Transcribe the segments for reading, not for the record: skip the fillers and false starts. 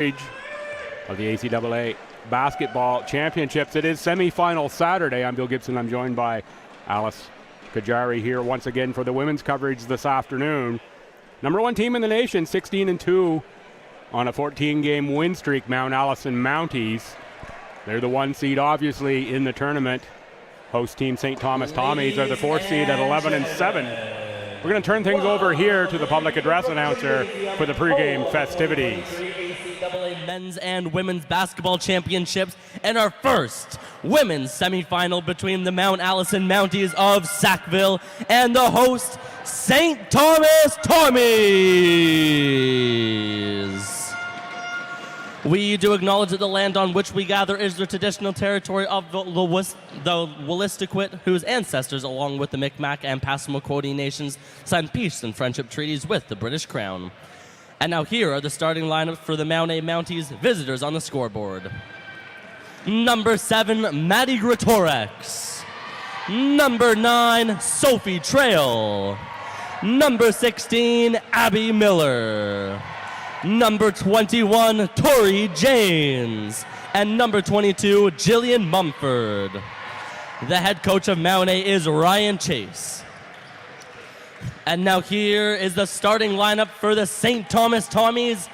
of the ACAA basketball championships. It is semifinal Saturday. I'm Bill Gibson. I'm joined by Alice Kajari here once again for the women's coverage this afternoon. Number one team in the nation, 16-2 on a 14-game win streak, Mount Allison Mounties. They're the one seed, obviously, in the tournament. Host team St. Thomas Tommies are the fourth seed at 11-7. We're going to turn things over here to the public address announcer for the pregame festivities. ACAA men's and women's basketball championships and our first women's semifinal between the Mount Allison Mounties of Sackville and the host St. Thomas Tommies. We do acknowledge that the land on which we gather is the traditional territory of the Wolastoqiyik, whose ancestors, along with the Micmac and Passamaquoddy nations, signed peace and friendship treaties with the British Crown. And now here are the starting lineups for the Mount A Mounties visitors on the scoreboard. Number 7, Maddie Greatorex. Number 9, Sophie Trail. Number 16, Abby Miller. Number 21, Tori James. And number 22, Jillian Mumford. The head coach of Mount A is Ryan Chase. And now here is the starting lineup for the St. Thomas Tommies.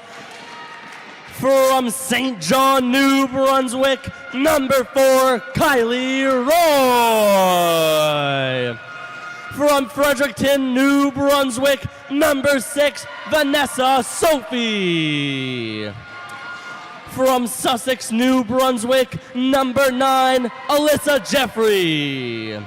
From St. John, New Brunswick, number 4, Kylie Roy. From Fredericton, New Brunswick, number 6, Vanessa Sophie. From Sussex, New Brunswick, number 9, Alyssa Jeffrey.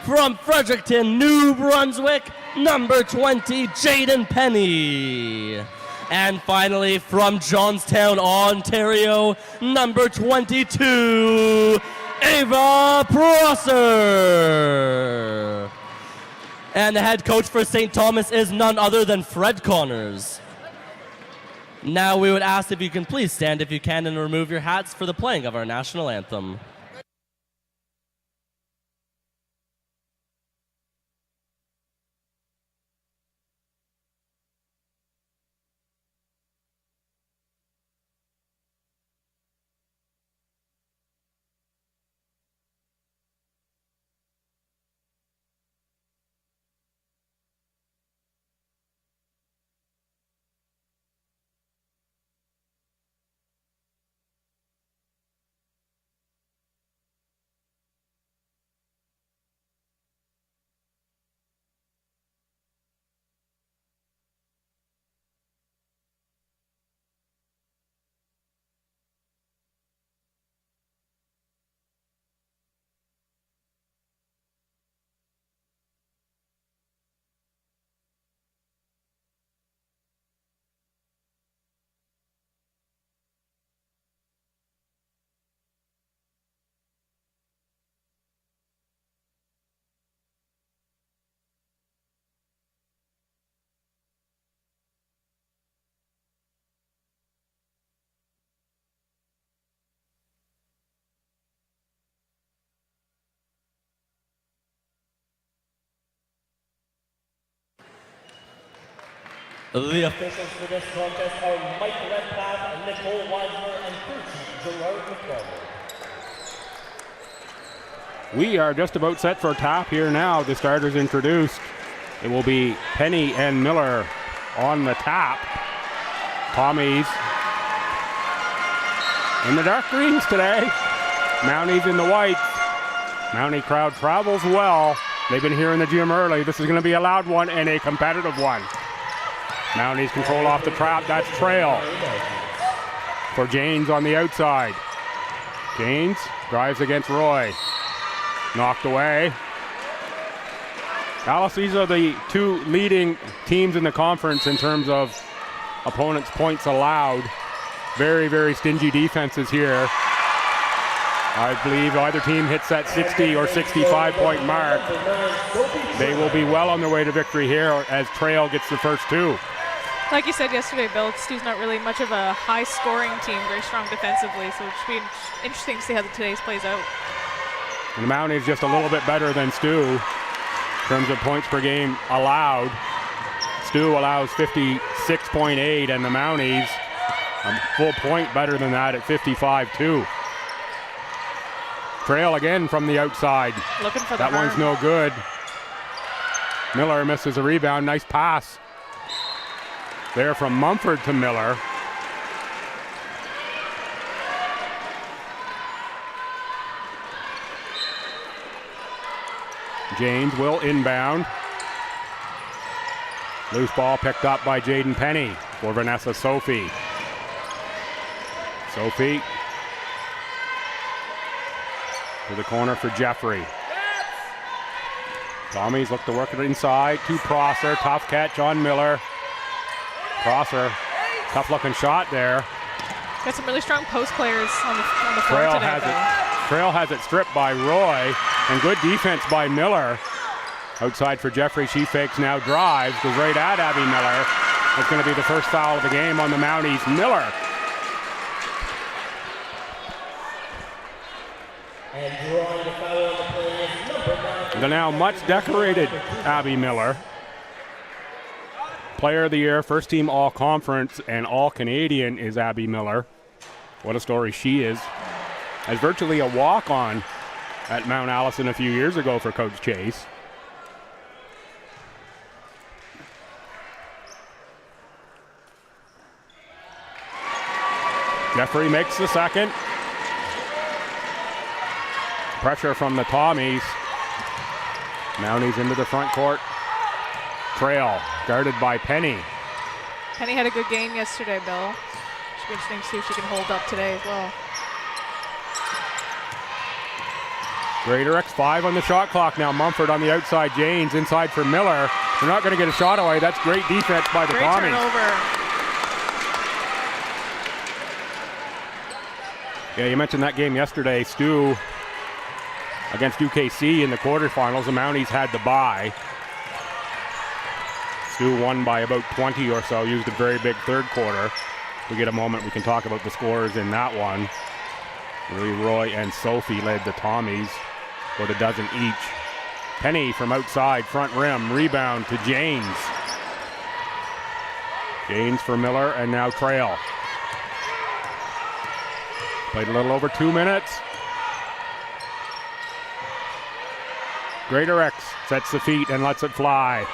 From Fredericton, New Brunswick, number 20, Jaden Penny. And finally, from Johnstown, Ontario, number 22, Ava Prosser. And the head coach for St. Thomas is none other than Fred Connors. Now we would ask if you can please stand if you can and remove your hats for the playing of our national anthem. The officials for this contest are Mike Redpath, Nicole Weisler, and Coach Gerard McDonald. We are just about set for a tap here now. The starters introduced. It will be Penny and Miller on the tap. Tommies in the dark greens today. Mounties in the whites. Mountie crowd travels well. They've been here in the gym early. This is going to be a loud one and a competitive one. Mounties control off the trap. That's Trail for Janes on the outside. Janes drives against Roy. Knocked away. Alice, these are the two leading teams in the conference in terms of opponents' points allowed. Very, very stingy defenses here. I believe either team hits that 60 or 65 point mark. They will be well on their way to victory here as Trail gets the first two. Like you said yesterday, Bill, STU's not really much of a high-scoring team, very strong defensively, so it should be interesting to see how today's plays out. And the Mounties just a little bit better than STU in terms of points per game allowed. STU allows 56.8, and the Mounties A full point better than that at 55-2. Trail again from the outside. Looking for that one's no good. Miller misses a rebound. Nice pass there from Mumford to Miller. James will inbound. Loose ball picked up by Jaden Penny for Vanessa Sophie. Sophie to the corner for Jeffrey. Tommies look to work it inside to Prosser. Tough catch on Miller. Prosser, tough looking shot there. Got some really strong post players on the floor today, Trail has it stripped by Roy, and good defense by Miller. Outside for Jeffrey, she fakes, now drives, goes right at Abby Miller. That's going to be the first foul of the game on the Mounties. Miller. And drawing the foul on the play is number 9. The now much decorated Abby Miller. Player of the Year, first team All-Conference and All-Canadian is Abby Miller. What a story she is. As virtually a walk-on at Mount Allison a few years ago for Coach Chase. Jeffrey makes the second. Pressure from the Tommies. Mounties into the front court. Trail guarded by Penny. Penny had a good game yesterday, Bill. Should be interesting to see if she can hold up today as well. Greater X5 on the shot clock now. Mumford on the outside. James inside for Miller. They're not going to get a shot away. That's great defense by the Tommies. Great turnover. Yeah, you mentioned that game yesterday, STU against UKC in the quarterfinals. The Mounties had the bye. STU won by about 20 or so, used a very big third quarter. If we get a moment, we can talk about the scores in that one. Really, Roy and Sophie led the Tommies, about a dozen each. Penny from outside, front rim, rebound to James. James for Miller, and now Trail. Played a little over 2 minutes. Greater X sets the feet and lets it fly.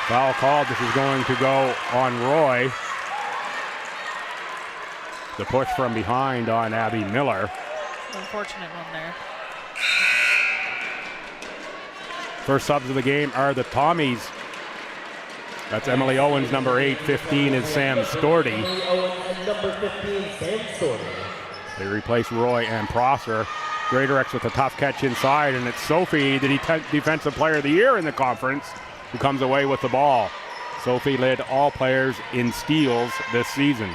Foul called. This is going to go on Roy. The push from behind on Abby Miller. Unfortunate one there. First subs of the game are the Tommies. That's Emily Owens, number 8. 15 is Sam Storty. Emily Owens and number 15, Sam Storty. They replace Roy and Prosser. Greater X with a tough catch inside, and it's Sophie, the Defensive Player of the Year in the conference, who comes away with the ball. Sophie led all players in steals this season.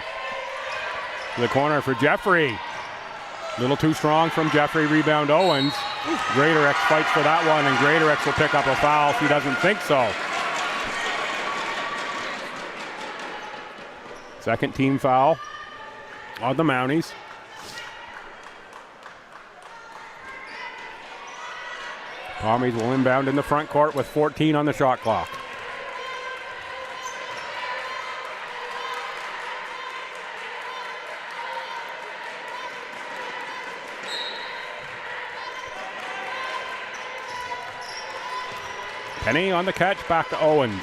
To the corner for Jeffrey. A little too strong from Jeffrey. Rebound Owens. Greater X fights for that one, and Greater X will pick up a foul. She doesn't think so. Second team foul on the Mounties. Tommies will inbound in the front court with 14 on the shot clock. Penny on the catch, back to Owens.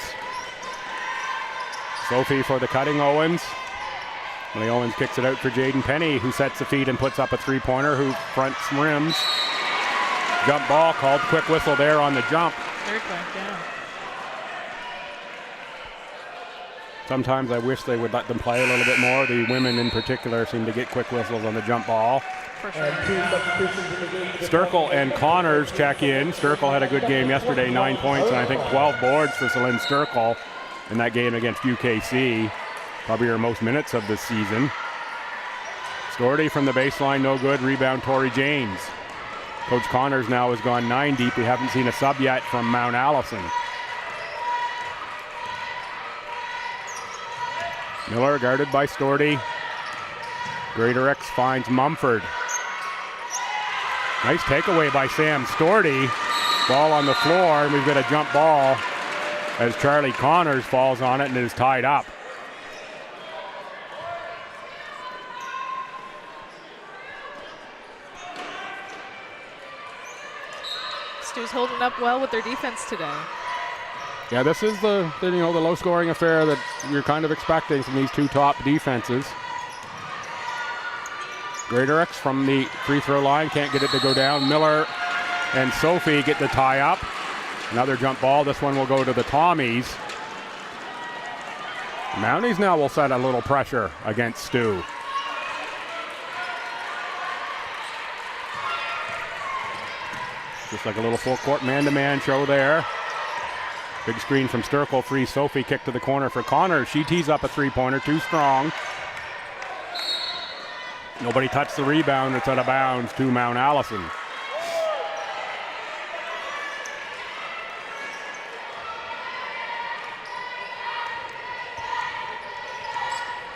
Sophie for the cutting Owens. Emily Owens kicks it out for Jaden Penny, who sets the feet and puts up a three-pointer, who fronts rims. Jump ball called, quick whistle there on the jump. Very quick, yeah. Sometimes I wish they would let them play a little bit more. The women in particular seem to get quick whistles on the jump ball. For sure. And 2 substitutions in the game. Sturkle and Connors check in. Sturkle had a good game yesterday, 9 points and I think 12 boards for Celine Sturkle in that game against UKC. Probably her most minutes of this season. Storty from the baseline, no good. Rebound, Tori James. Coach Connors now has gone 9 deep. We haven't seen a sub yet from Mount Allison. Miller guarded by Storty. Greater X finds Mumford. Nice takeaway by Sam Storty. Ball on the floor, and we've got a jump ball as Charlie Connors falls on it and is tied up. Stu's holding up well with their defense today. Yeah, this is the low-scoring affair that you're kind of expecting from these two top defenses. Greatorex from the free throw line, can't get it to go down. Miller and Sophie get the tie up. Another jump ball. This one will go to the Tommies. Mounties now will set a little pressure against Stu. Just like a little full court man-to-man show there. Big screen from Sturkle, free Sophie, kick to the corner for Connor. She tees up a three-pointer, too strong. Nobody touched the rebound, it's out of bounds to Mount Allison.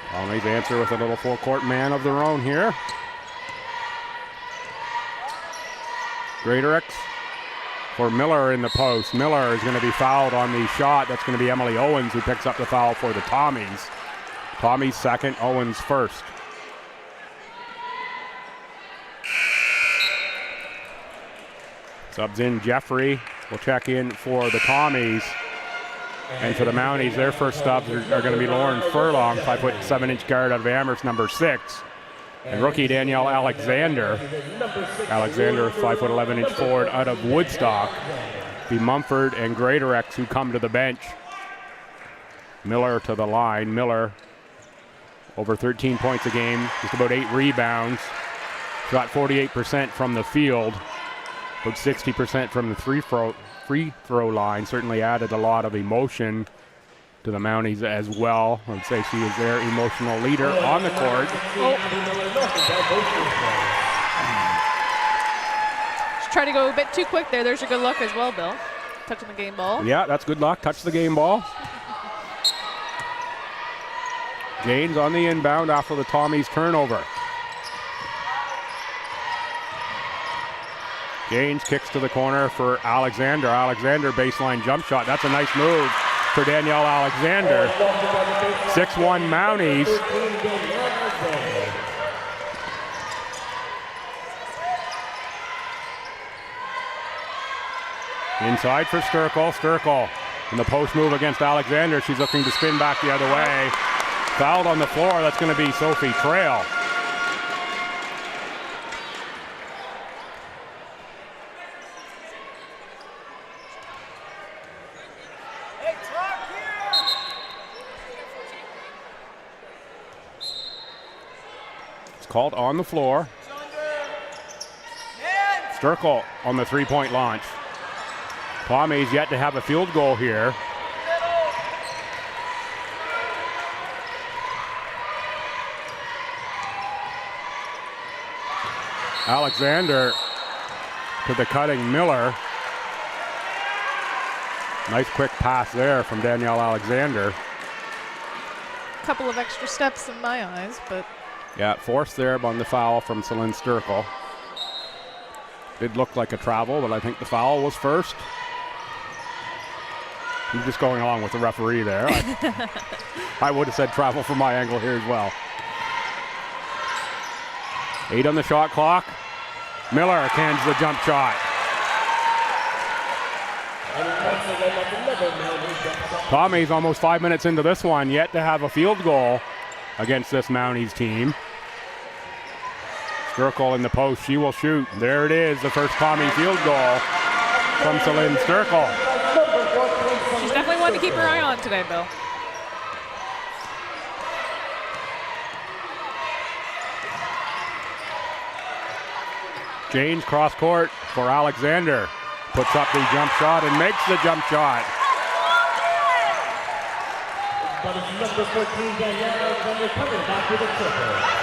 Tommies answer with a little full court man of their own here. Greatorex for Miller in the post. Miller is going to be fouled on the shot. That's going to be Emily Owens who picks up the foul for the Tommies. Tommies second, Owens first. Subs in Jeffrey will check in for the Tommies. And for the Mounties, their first subs are going to be Lauren Furlong, 5'7" guard out of Amherst, number 6. And rookie Danielle Alexander. Alexander, 5'11" forward out of Woodstock. Be Mumford and Greatorex who come to the bench. Miller to the line. Miller over 13 points a game, just about 8 rebounds. Shot 48% from the field, about 60% from the free throw line. Certainly added a lot of emotion to the Mounties as well. I would say she is their emotional leader on the court. Just try to go a bit too quick there. There's your good luck as well, Bill. Touching the game ball. Yeah, that's good luck. Touch the game ball. Janes on the inbound after the Tommies turnover. Janes kicks to the corner for Alexander. Alexander baseline jump shot. That's a nice move for Danielle Alexander. 6-1 Mounties. Inside for Sturkle. Sturkle in the post move against Alexander. She's looking to spin back the other way. Fouled on the floor. That's going to be Sophie Trail. Called on the floor. Sturkle on the three-point launch. Tommy's yet to have a field goal here. Alexander to the cutting Miller. Nice quick pass there from Danielle Alexander. A couple of extra steps in my eyes, but yeah, forced there on the foul from Celine Sturkle. Did look like a travel, but I think the foul was first. I'm just going along with the referee there. I would have said travel from my angle here as well. 8 on the shot clock. Miller cans the jump shot. Tommy's almost 5 minutes into this one, yet to have a field goal against this Mounties team. Sturkle in the post, she will shoot. There it is, the first Tommy field goal from Celine Sturkle. She's definitely one to keep her eye on today, Bill. James cross court for Alexander. Puts up the jump shot and makes the jump shot. But it's number 14, Danielle Alexander, coming back with a triple.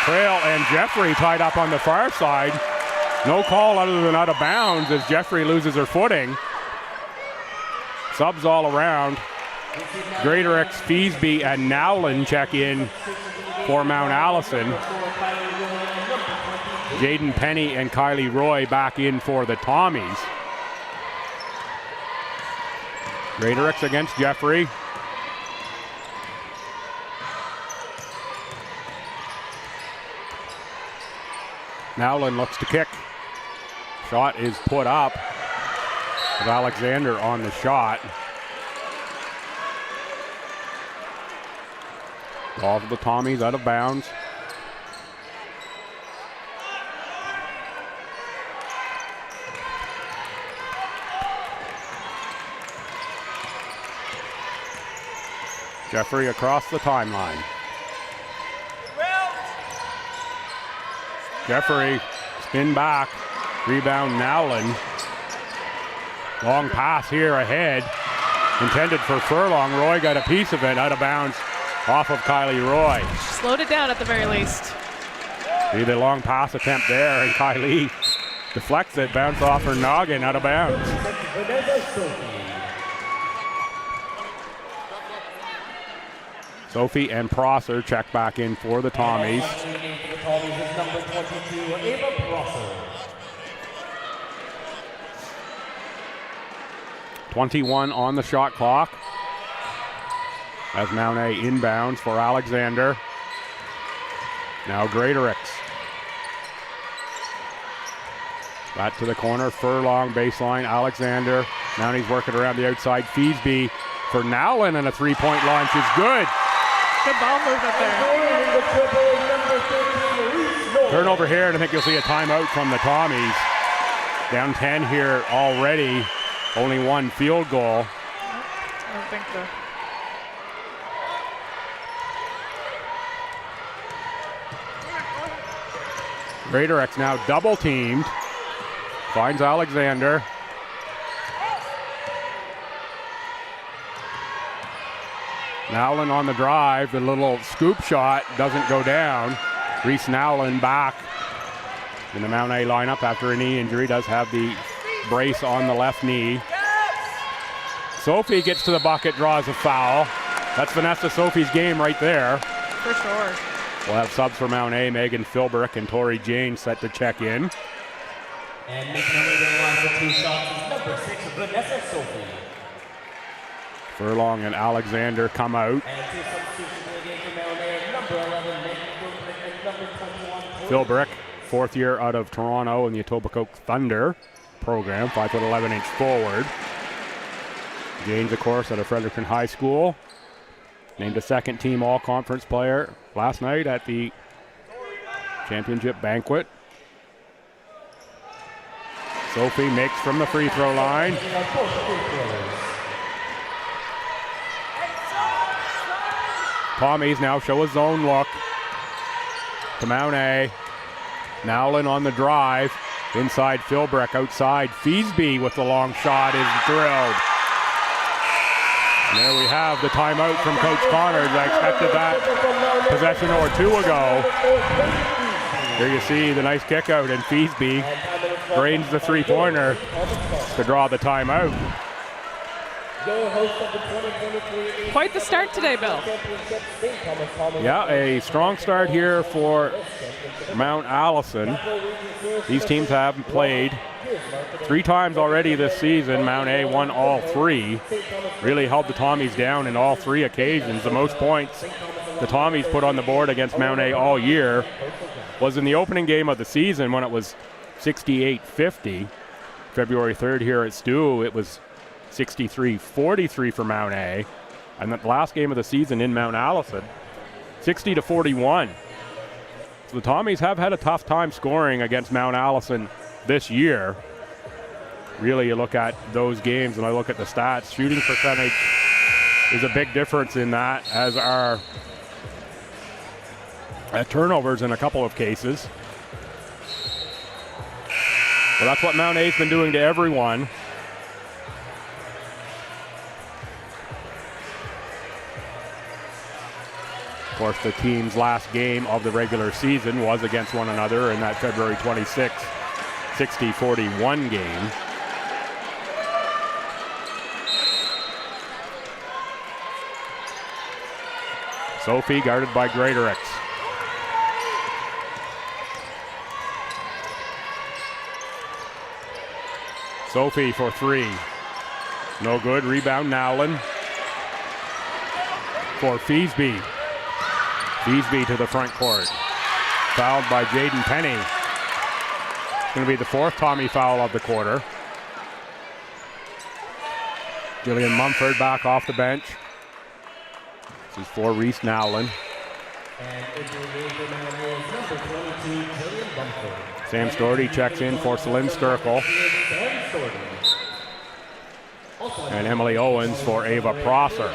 Trail and Jeffrey tied up on the far side. No call other than out of bounds as Jeffrey loses her footing. Subs all around. Greatorex, Feesby, and Nowlin check in for Mount Allison. Jaden Penny and Kylie Roy back in for the Tommies. Greaterix against Jeffrey. Nowlin looks to kick. Shot is put up with Alexander on the shot. Ball for the Tommies out of bounds. Jeffrey across the timeline. Jeffrey, spin back, rebound Nowlin. Long pass here ahead, intended for Furlong. Roy got a piece of it, out of bounds, off of Kylie Roy. Slowed it down at the very least. See the long pass attempt there, and Kylie deflects it, bounce off her noggin, out of bounds. Sophie and Prosser check back in for the Tommies. 21 on the shot clock. As Mount A inbounds for Alexander. Now Greaterix. Back to the corner, Furlong baseline, Alexander. Now he's working around the outside. Feesby for Nowlin, and a three-point launch is good. Good ball movement there. Turnover here, and I think you'll see a timeout from the Tommies. Down 10 here already. Only one field goal. I don't think so. Greaterix now double teamed. Finds Alexander. Nowlin on the drive. The little scoop shot doesn't go down. Reese Nowlin back in the Mount A lineup after a knee injury. Does have the brace on the left knee. Sophie gets to the bucket, draws a foul. That's Vanessa Sophie's game right there. For sure. We'll have subs for Mount A. Megan Philbrick and Tori Jane set to check in. And making her way to the line for 2 shots is number 6, Vanessa Sophie. Furlong and Alexander come out. And 2 substitutions in the game for Mount A, number 11, Megan Philbrick, and number 21, Philbrick, fourth year out of Toronto in the Etobicoke Thunder program, 5'11" forward. James, of course, out of Fredericton High School. Named a second team all-conference player last night at the championship banquet. Sophie makes from the free throw line. Tommies now show a zone look to Mount A. Nowlin on the drive. Inside Philbrick, outside Feesby with the long shot is drilled. And there we have the timeout from Coach Connors. I expected that possession or two ago. Here you see the nice kick out, and Feesby drains the three-pointer to draw the timeout. Quite the start today, Bill. Yeah, a strong start here for Mount Allison. These teams have played 3 times already this season. Mount A won all 3. Really held the Tommies down in all 3 occasions. The most points the Tommies put on the board against Mount A all year was in the opening game of the season when it was 68-50. February 3rd here at STU, it was 63-43 for Mount A. And the last game of the season in Mount Allison, 60-41. So the Tommies have had a tough time scoring against Mount Allison this year. Really, you look at those games and I look at the stats, shooting percentage is a big difference in that, as are turnovers in a couple of cases. Well, that's what Mount A's been doing to everyone. Of course, the team's last game of the regular season was against one another in that February 26th 60-41 game. Sophie guarded by Greaterix. Sophie for three. No good. Rebound Nowlin for Feasby. Feasby to the front court. Fouled by Jaden Penny. It's going to be the fourth Tommy foul of the quarter. Jillian Mumford back off the bench. This is for Reese Nowlin. Sam Storty checks in for Celine Sturkle. And Emily Owens for Ava Prosser.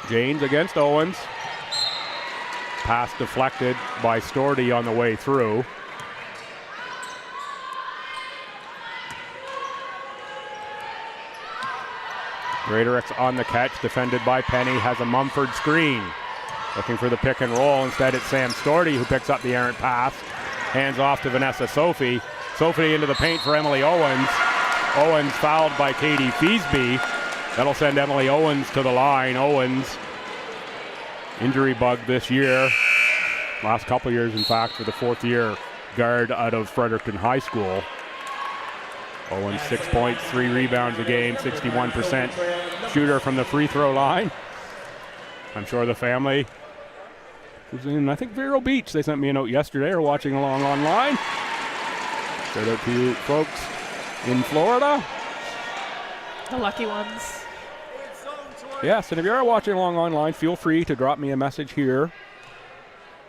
Janes against Owens. Pass deflected by Storty on the way through. Greatorix on the catch, defended by Penny, has a Mumford screen. Looking for the pick and roll. Instead, it's Sam Storty who picks up the errant pass. Hands off to Vanessa Sophie. Sophie into the paint for Emily Owens. Owens fouled by Katie Feasby. That'll send Emily Owens to the line. Owens, injury bug this year. Last couple years, in fact, for the fourth year guard out of Fredericton High School. Owens 6 points, 3 rebounds a game, 61% shooter from the free throw line. I'm sure the family was in, I think, Vero Beach. They sent me a note yesterday or watching along online. Shout out to you folks in Florida. The lucky ones. Yes, and if you are watching along online, feel free to drop me a message here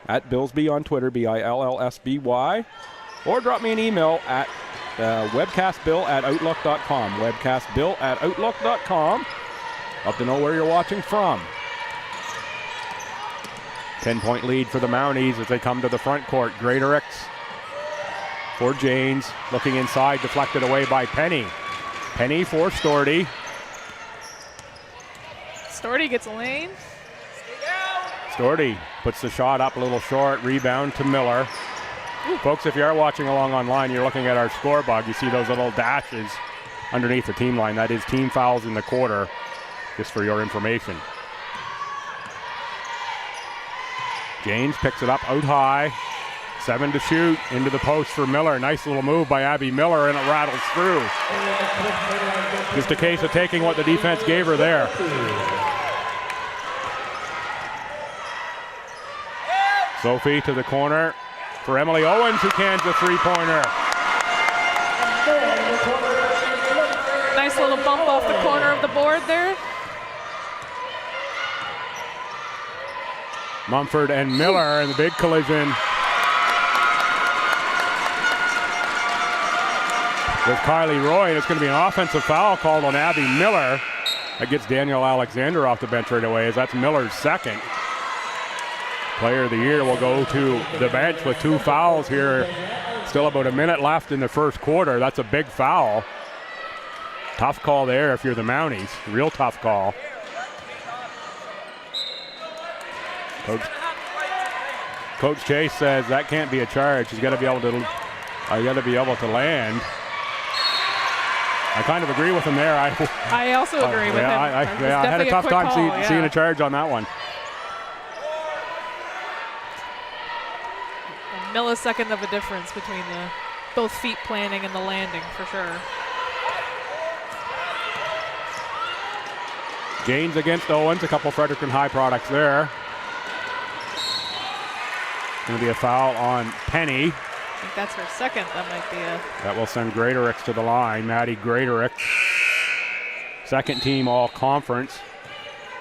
at Billsby on Twitter, BILLSBY, or drop me an email at webcastbill@outlook.com. Webcastbill@outlook.com. Love to know where you're watching from. 10-point lead for the Mounties as they come to the front court. Greatorix for Janes. Looking inside, deflected away by Penny. Penny for Storty. Storty gets a lane. Storty puts the shot up a little short. Rebound to Miller. Ooh. Folks, if you are watching along online, you're looking at our score bug. You see those little dashes underneath the team line. That is team fouls in the quarter, just for your information. James picks it up out high. 7 to shoot. Into the post for Miller. Nice little move by Abby Miller, and it rattles through. Just a case of taking what the defense gave her there. Sophie to the corner for Emily Owens, who cans a three-pointer. Nice little bump off the corner of the board there. Mumford and Miller in the big collision with Kylie Roy, and it's going to be an offensive foul called on Abby Miller. That gets Daniel Alexander off the bench right away, as that's Miller's second. Player of the year will go to the bench with 2 fouls here. Still about a minute left in the first quarter. That's a big foul. Tough call there if you're the Mounties. Real tough call. Coach Chase says that can't be a charge. He's got to be able to. I got to be able to land. I kind of agree with him there. I also agree with him. I had a tough time seeing a charge on that one. A millisecond of a difference between the both feet planting and the landing, for sure. Janes against Owens. A couple Fredericton High products there. Going to be a foul on Penny. I think that's her second. That might be a... That will send Greatorix to the line. Maddie Greatorix, second team all-conference,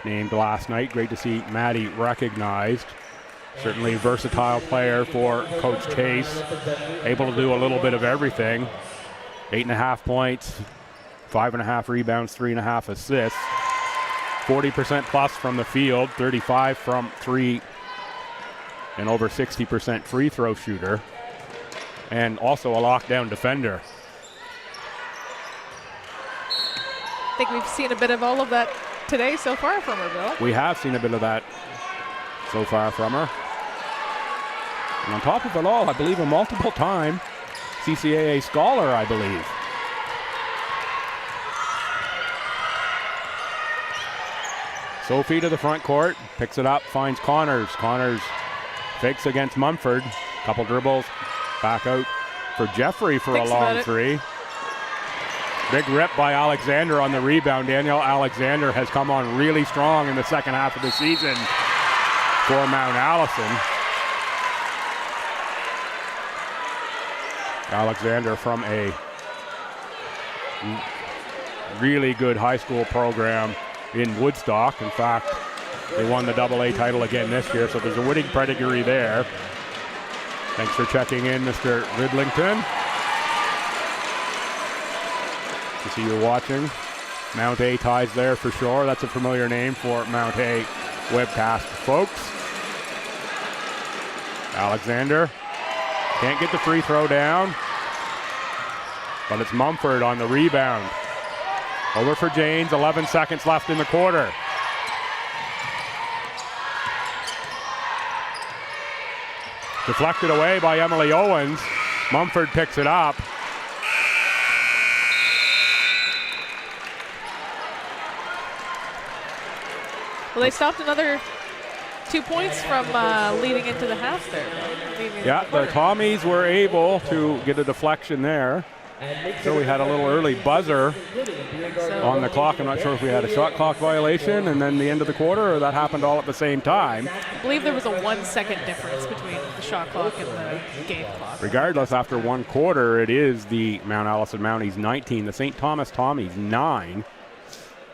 named last night. Great to see Maddie recognized. Certainly a versatile player for Coach Chase. Able to do a little bit of everything. 8.5 points, 5.5 rebounds, 3.5 assists. 40% plus from the field, 35 from 3, and over 60% free throw shooter. And also a lockdown defender. I think we've seen a bit of all of that today so far from her, Bill. We have seen a bit of that so far from her. And on top of it all, I believe a multiple-time CCAA scholar, I believe. Sophie to the front court, picks it up, finds Connors. Connors fakes against Mumford. Couple dribbles, back out for Jeffrey for a long three. Big rip by Alexander on the rebound. Danielle Alexander has come on really strong in the second half of the season for Mount Allison. Alexander from a really good high school program in Woodstock. In fact, they won the AA title again this year, so there's a winning pedigree there. Thanks for checking in, Mr. Ridlington. To see you watching. Mount A ties there for sure. That's a familiar name for Mount A webcast folks. Alexander can't get the free throw down, but it's Mumford on the rebound. Over for Janes, 11 seconds left in the quarter. Deflected away by Emily Owens. Mumford picks it up. Well, they stopped another 2 points from leading into the half there. Yeah, the Tommies were able to get a deflection there. So we had a little early buzzer on the clock. I'm not sure if we had a shot clock violation and then the end of the quarter, or that happened all at the same time. I believe there was a 1 second difference between the shot clock and the game clock. Regardless, after one quarter, it is the Mount Allison Mounties 19, the St. Thomas Tommies 9.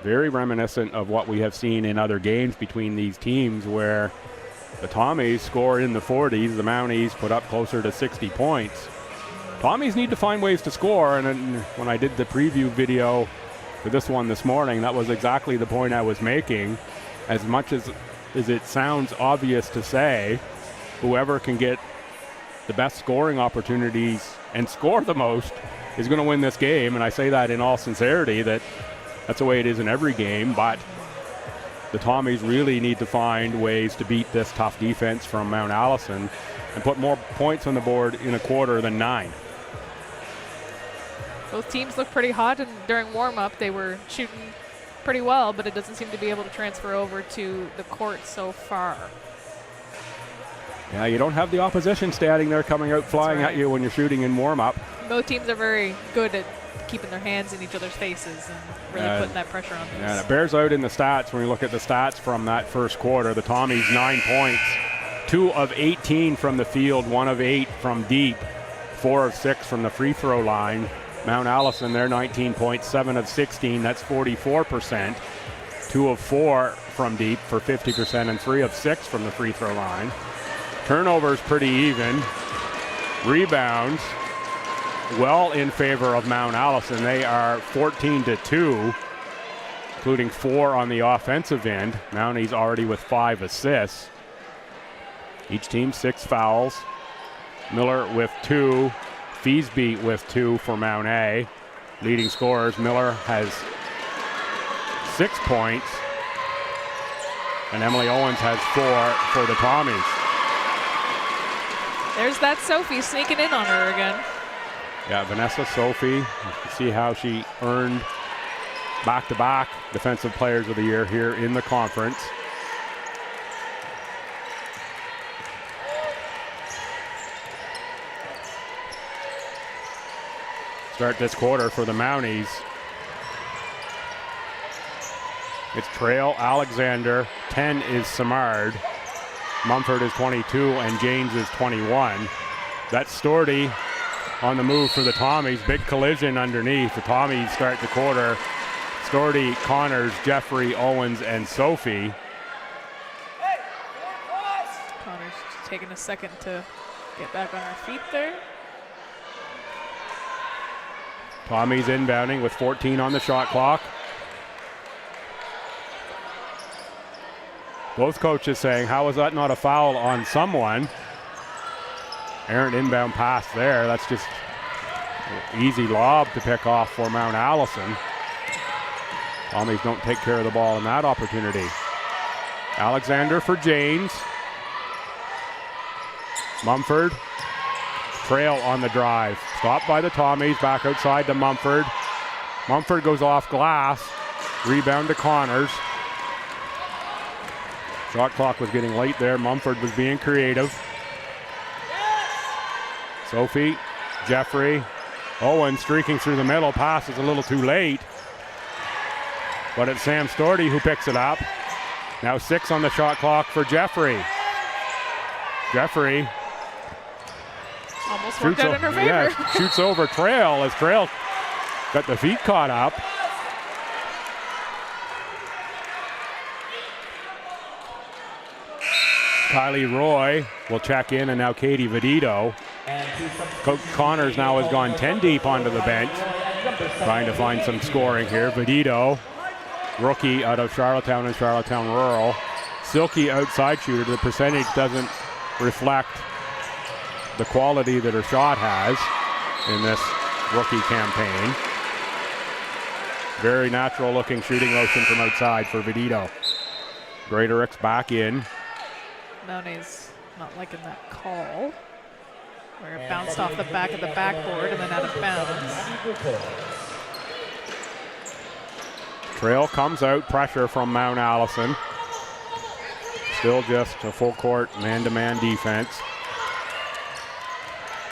Very reminiscent of what we have seen in other games between these teams, where the Tommies score in the 40s, the Mounties put up closer to 60 points. Tommies need to find ways to score, and when I did the preview video for this one this morning, that was exactly the point I was making. As much as it sounds obvious to say, whoever can get the best scoring opportunities and score the most is going to win this game, and I say that in all sincerity, that's the way it is in every game, but the Tommies really need to find ways to beat this tough defense from Mount Allison and put more points on the board in a quarter than 9. Both teams look pretty hot, and during warm-up they were shooting pretty well, but it doesn't seem to be able to transfer over to the court so far. Yeah, you don't have the opposition standing there coming out flying at you when you're shooting in warm-up. Both teams are very good at keeping their hands in each other's faces and really putting that pressure on them. Yeah, it bears out in the stats when you look at the stats from that first quarter. The Tommies 9 points, 2 of 18 from the field, 1 of 8 from deep, 4 of 6 from the free throw line. Mount Allison, they're 19 points, 7 of 16, that's 44%. 2 of 4 from deep for 50%, and 3 of 6 from the free throw line. Turnovers pretty even. Rebounds well in favor of Mount Allison. They are 14-2, including 4 on the offensive end. Mounties already with 5 assists. Each team 6 fouls. Miller with 2. Feesby with 2 for Mount A. Leading scorers, Miller has 6 points, and Emily Owens has 4 for the Tommies. There's that Sophie sneaking in on her again. Yeah, Vanessa Sophie. You can see how she earned back-to-back Defensive Players of the Year here in the conference. Start this quarter for the Mounties. It's Trail, Alexander, 10 is Simard, Mumford is 22, and James is 21. That's Storty on the move for the Tommies. Big collision underneath. The Tommies start the quarter. Storty, Connors, Jeffrey, Owens, and Sophie. Connors just taking a second to get back on her feet there. Tommies inbounding with 14 on the shot clock. Both coaches saying, how is that not a foul on someone? Errant inbound pass there. That's just easy lob to pick off for Mount Allison. Tommies don't take care of the ball in that opportunity. Alexander for Janes. Mumford. Trail on the drive. Stopped by the Tommies. Back outside to Mumford. Mumford goes off glass. Rebound to Connors. Shot clock was getting late there. Mumford was being creative. Sophie, Jeffrey, Owen streaking through the middle. Pass is a little too late. But it's Sam Storty who picks it up. Now 6 on the shot clock for Jeffrey. Jeffrey almost worked out in her favor. Yeah, shoots over Trail as Trail got the feet caught up. Kylie Roy will check in, and now Katie Vedito. Coach Connors now has gone 10 deep onto the bench, trying to find some scoring here. Vedito, rookie out of Charlottetown and Charlottetown Rural. Silky outside shooter. The percentage doesn't reflect the quality that her shot has in this rookie campaign. Very natural looking shooting motion from outside for Vedito. Greaterix back in. Mounty's not liking that call, where it bounced off the back of the backboard and then out of bounds. Trail comes out, pressure from Mount Allison. Still just a full court man-to-man defense.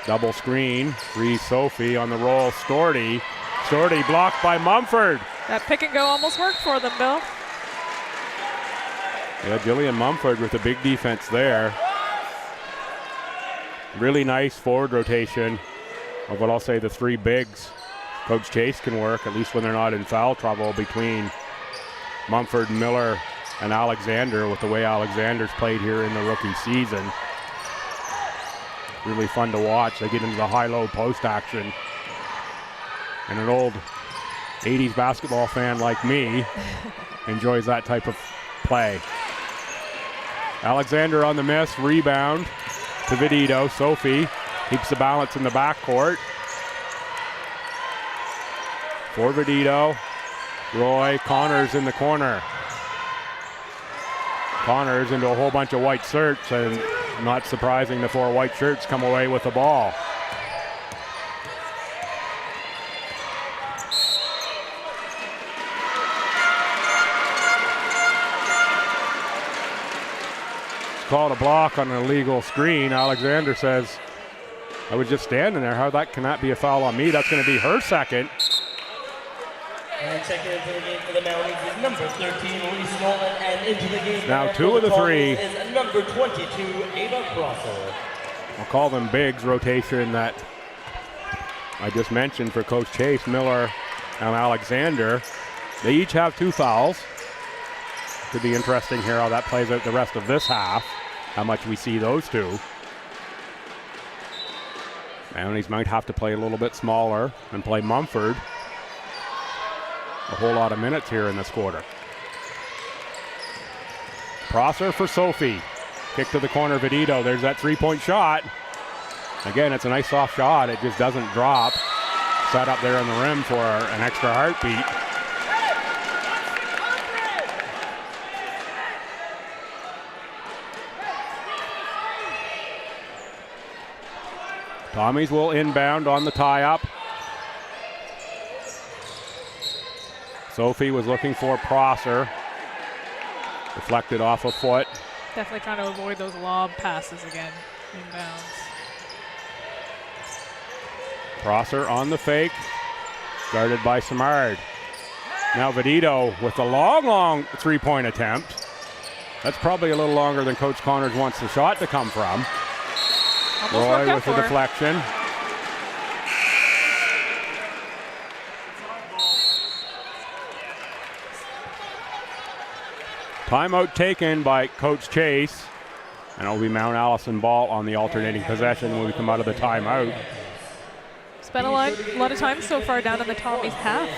Double screen, free Sophie on the roll. Storty blocked by Mumford. That pick and go almost worked for them, Bill. Yeah, Jillian Mumford with a big defense there. Really nice forward rotation of what I'll say the 3 bigs Coach Chase can work, at least when they're not in foul trouble, between Mumford, Miller, and Alexander, with the way Alexander's played here in the rookie season. Really fun to watch. They get into the high-low post action. And an old 80s basketball fan like me enjoys that type of play. Alexander on the miss, rebound to Vedito. Sophie keeps the balance in the backcourt. For Vedito, Roy, Connors in the corner. Connors into a whole bunch of white shirts, and not surprising the 4 white shirts come away with the ball. Called a block on an illegal screen. Alexander says, I was just standing there. How that cannot be a foul on me? That's going to be her second. And checking into the game for the Mounties is number 13, Reese Nolan, and into the game now 2 of the 3 is number 22, Ava Crosser. I'll call them bigs rotation that I just mentioned for Coach Chase, Miller and Alexander. They each have 2 fouls. Could be interesting here how that plays out the rest of this half, how much we see those 2. Mounties might have to play a little bit smaller and play Mumford a whole lot of minutes here in this quarter. Prosser for Sophie. Kick to the corner, Vedito. There's that 3-point shot. Again, it's a nice soft shot. It just doesn't drop. Set up there on the rim for an extra heartbeat. Tommies will inbound on the tie-up. Sophie was looking for Prosser. Deflected off a foot. Definitely trying to avoid those lob passes again. Inbounds. Prosser on the fake. Guarded by Simard. Now Vedito with a long 3-point attempt. That's probably a little longer than Coach Connors wants the shot to come from. Roy with the deflection. Timeout taken by Coach Chase. And it'll be Mount Allison ball on the alternating possession when we come out of the timeout. Spent a lot of time so far down in the Tommies half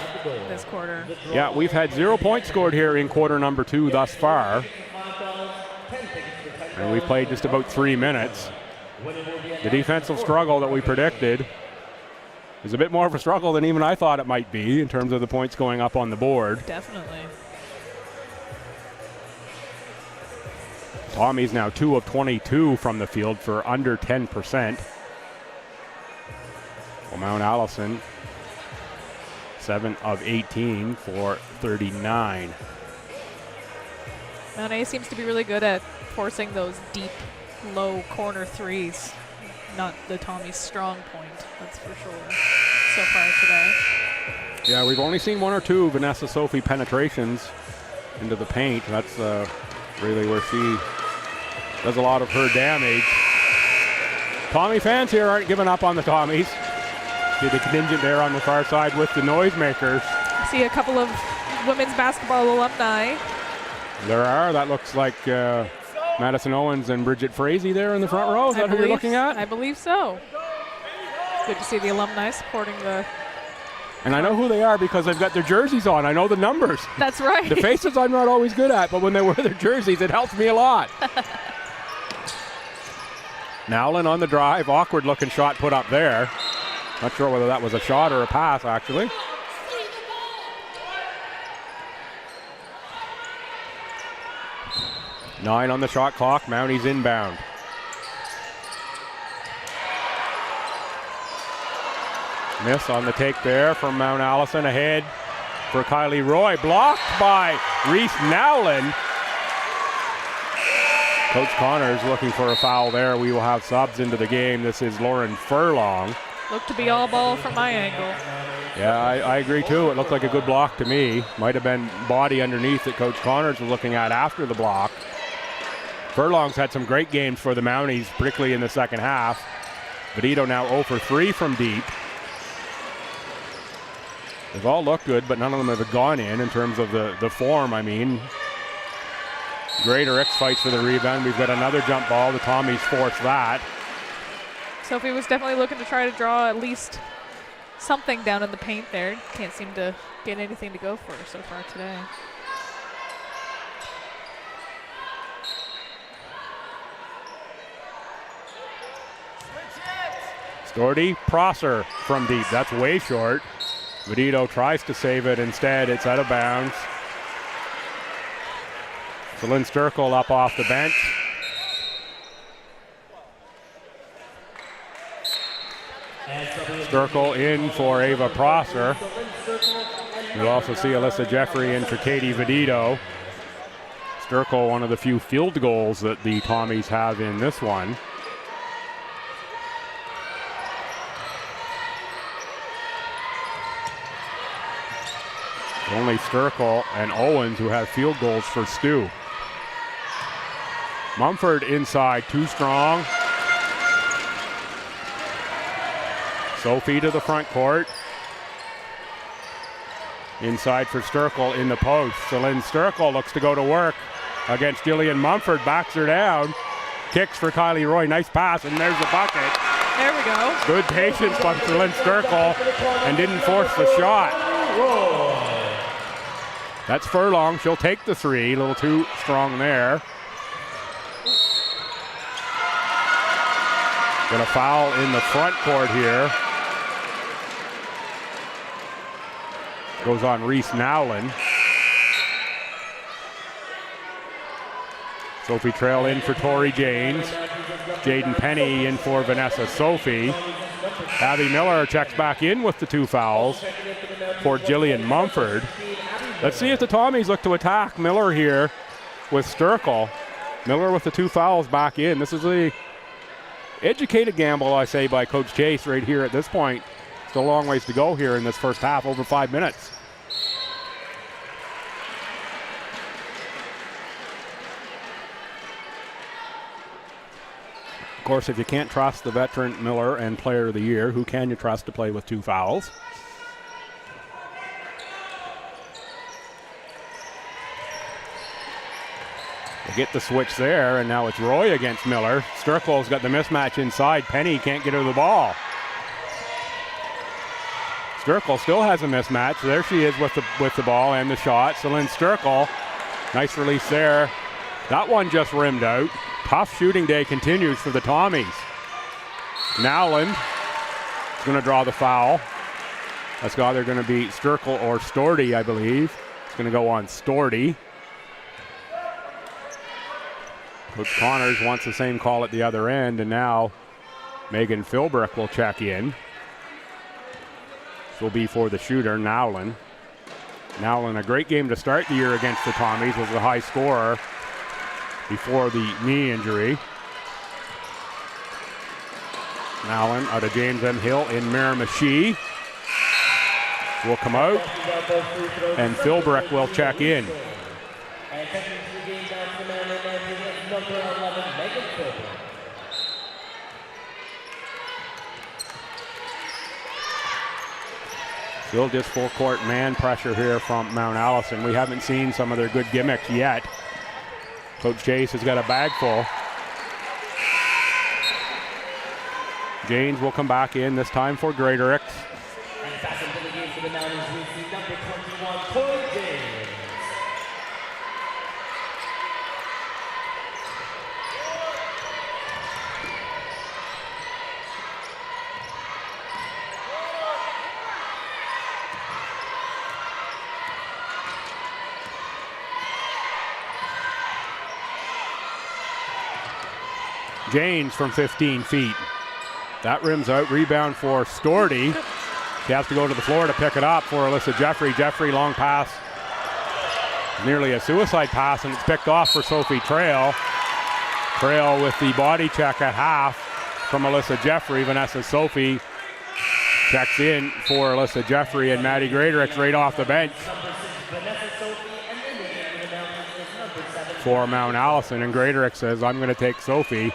this quarter. Yeah, we've had 0 points scored here in quarter number 2 thus far. And we've played just about 3 minutes. The defensive struggle that we predicted is a bit more of a struggle than even I thought it might be in terms of the points going up on the board. Definitely. Tommy's now 2 of 22 from the field for under 10%. Well, Mount Allison 7 of 18 for 39. Mount A seems to be really good at forcing those deep, low corner threes. Not the Tommy's strong point, that's for sure, so far today. Yeah, we've only seen 1 or 2 Vanessa Sophie penetrations into the paint. That's really where she does a lot of her damage. Tommy fans here aren't giving up on the Tommies. See the contingent there on the far side with the noisemakers. I see a couple of women's basketball alumni. There are. That looks like Madison Owens and Bridget Frazee there in the front row. Is that who you're looking at? I believe so. Good to see the alumni supporting the... And I know who they are because they've got their jerseys on. I know the numbers. That's right. The faces I'm not always good at, but when they wear their jerseys, it helps me a lot. Nowlin on the drive. Awkward looking shot put up there. Not sure whether that was a shot or a pass, actually. Nine on the shot clock. Mounties inbound. Miss on the take there from Mount Allison. Ahead for Kylie Roy. Blocked by Reese Nowlin. Coach Connors looking for a foul there. We will have subs into the game. This is Lauren Furlong. Looked to be all ball from my angle. Yeah, I agree too. It looked like a good block to me. Might have been body underneath that Coach Connors was looking at after the block. Furlong's had some great games for the Mounties, particularly in the second half. Vedito now 0 for 3 from deep. They've all looked good, but none of them have gone in terms of the form, I mean. Greater X fights for the rebound. We've got another jump ball. The Tommies force that. Sophie was definitely looking to try to draw at least something down in the paint there. Can't seem to get anything to go for her so far today. Storty, Prosser from deep. That's way short. Vedito tries to save it. Instead, it's out of bounds. So Lynn Sturkle up off the bench. Sturkle in for Ava Prosser. You'll also see Alyssa Jeffrey in for Katie Vedito. Sturkle, one of the few field goals that the Tommies have in this one. Only Sturkle and Owens who have field goals for STU. Mumford inside, too strong. Sophie to the front court. Inside for Sturkle in the post. Celine Sturkle looks to go to work against Jillian Mumford. Backs her down. Kicks for Kylie Roy. Nice pass, and there's the bucket. There we go. Good patience by Celine Sturkle and didn't force the shot. That's Furlong. She'll take the three. A little too strong there. Got a foul in the front court here. Goes on Reese Nowlin. Sophie Trail in for Tori Janes. Jaden Penny in for Vanessa Sophie. Abby Miller checks back in with the 2 fouls for Jillian Mumford. Let's see if the Tommies look to attack Miller here with Sturkle. Miller with the 2 fouls back in. This is a educated gamble, I say, by Coach Chase right here at this point. Still a long ways to go here in this first half, over 5 minutes. Of course, if you can't trust the veteran Miller and Player of the Year, who can you trust to play with 2 fouls? They get the switch there, and now it's Roy against Miller. Sturkle's got the mismatch inside. Penny can't get her the ball. Sturkle still has a mismatch. There she is with the ball and the shot. Celine Sturkle, nice release there. That one just rimmed out. Tough shooting day continues for the Tommies. Nowland is going to draw the foul. That's either going to be Sturkle or Storty, I believe. It's going to go on Storty. Coach Connors wants the same call at the other end, and now Megan Philbrick will check in. This will be for the shooter, Nowlin. Nowlin, a great game to start the year against the Tommies, was a high scorer. before the knee injury. Allen out of James M. Hill in Miramichi will come out, and Philbrick will check in. And checking into the game now for the Mountain is number 11, Megan Philbrick. Still just full court man pressure here from Mount Allison. We haven't seen some of their good gimmicks yet. Coach Chase has got a bag full. Janes will come back in, this time for Greatorix. And back into the game for the Mountains with the number 21, Corey James. Janes from 15 feet. That rims out. Rebound for Storty. She has to go to the floor to pick it up for Alyssa Jeffrey. Jeffrey, long pass. Nearly a suicide pass, and it's picked off for Sophie Trail. Trail with the body check at half from Alyssa Jeffrey. Vanessa Sophie checks in for Alyssa Jeffrey, and Maddie Greatorix right off the bench for Mount Allison. And Greatorix says, I'm going to take Sophie.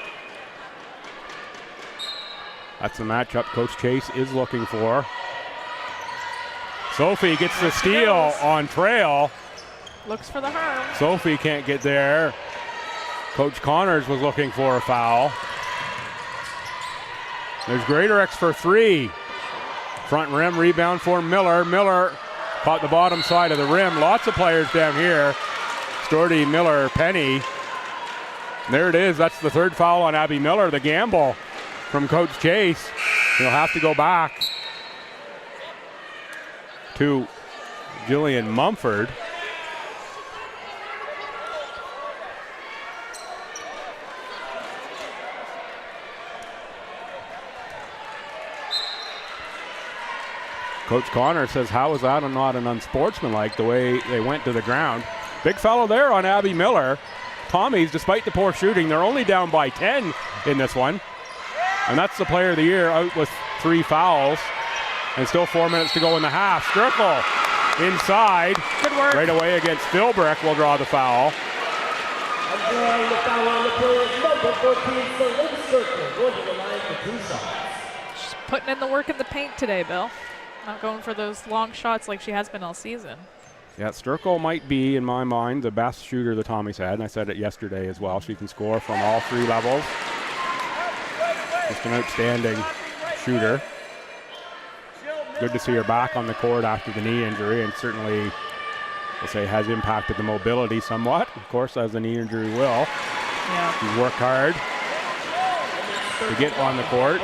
That's the matchup Coach Chase is looking for. Sophie gets the steal on Trail. Looks for the harm. Sophie can't get there. Coach Connors was looking for a foul. There's Greatorix for three. Front rim rebound for Miller. Miller caught the bottom side of the rim. Lots of players down here. Storty, Miller, Penny. There it is. That's the third foul on Abby Miller. The gamble from Coach Chase. He'll have to go back to Jillian Mumford. Coach Connor says, how is that not an unsportsmanlike the way they went to the ground? Big fellow there on Abby Miller. Tommies, despite the poor shooting, they're only down by 10 in this one. And that's the player of the year, out with 3 fouls. And still 4 minutes to go in the half. Strickle inside. Good work. Right away against Philbrick will draw the foul. And drawing the foul on the play is number 14, Celine Strickle, going to the line for 2 shots. She's putting in the work in the paint today, Bill. Not going for those long shots like she has been all season. Yeah, Strickle might be, in my mind, the best shooter the Tommies had. And I said it yesterday as well. She can score from all 3 levels. Just an outstanding shooter. Good to see her back on the court after the knee injury, and certainly, we'll say, has impacted the mobility somewhat. Of course, as the knee injury will. Yeah. She's worked hard to get on the court.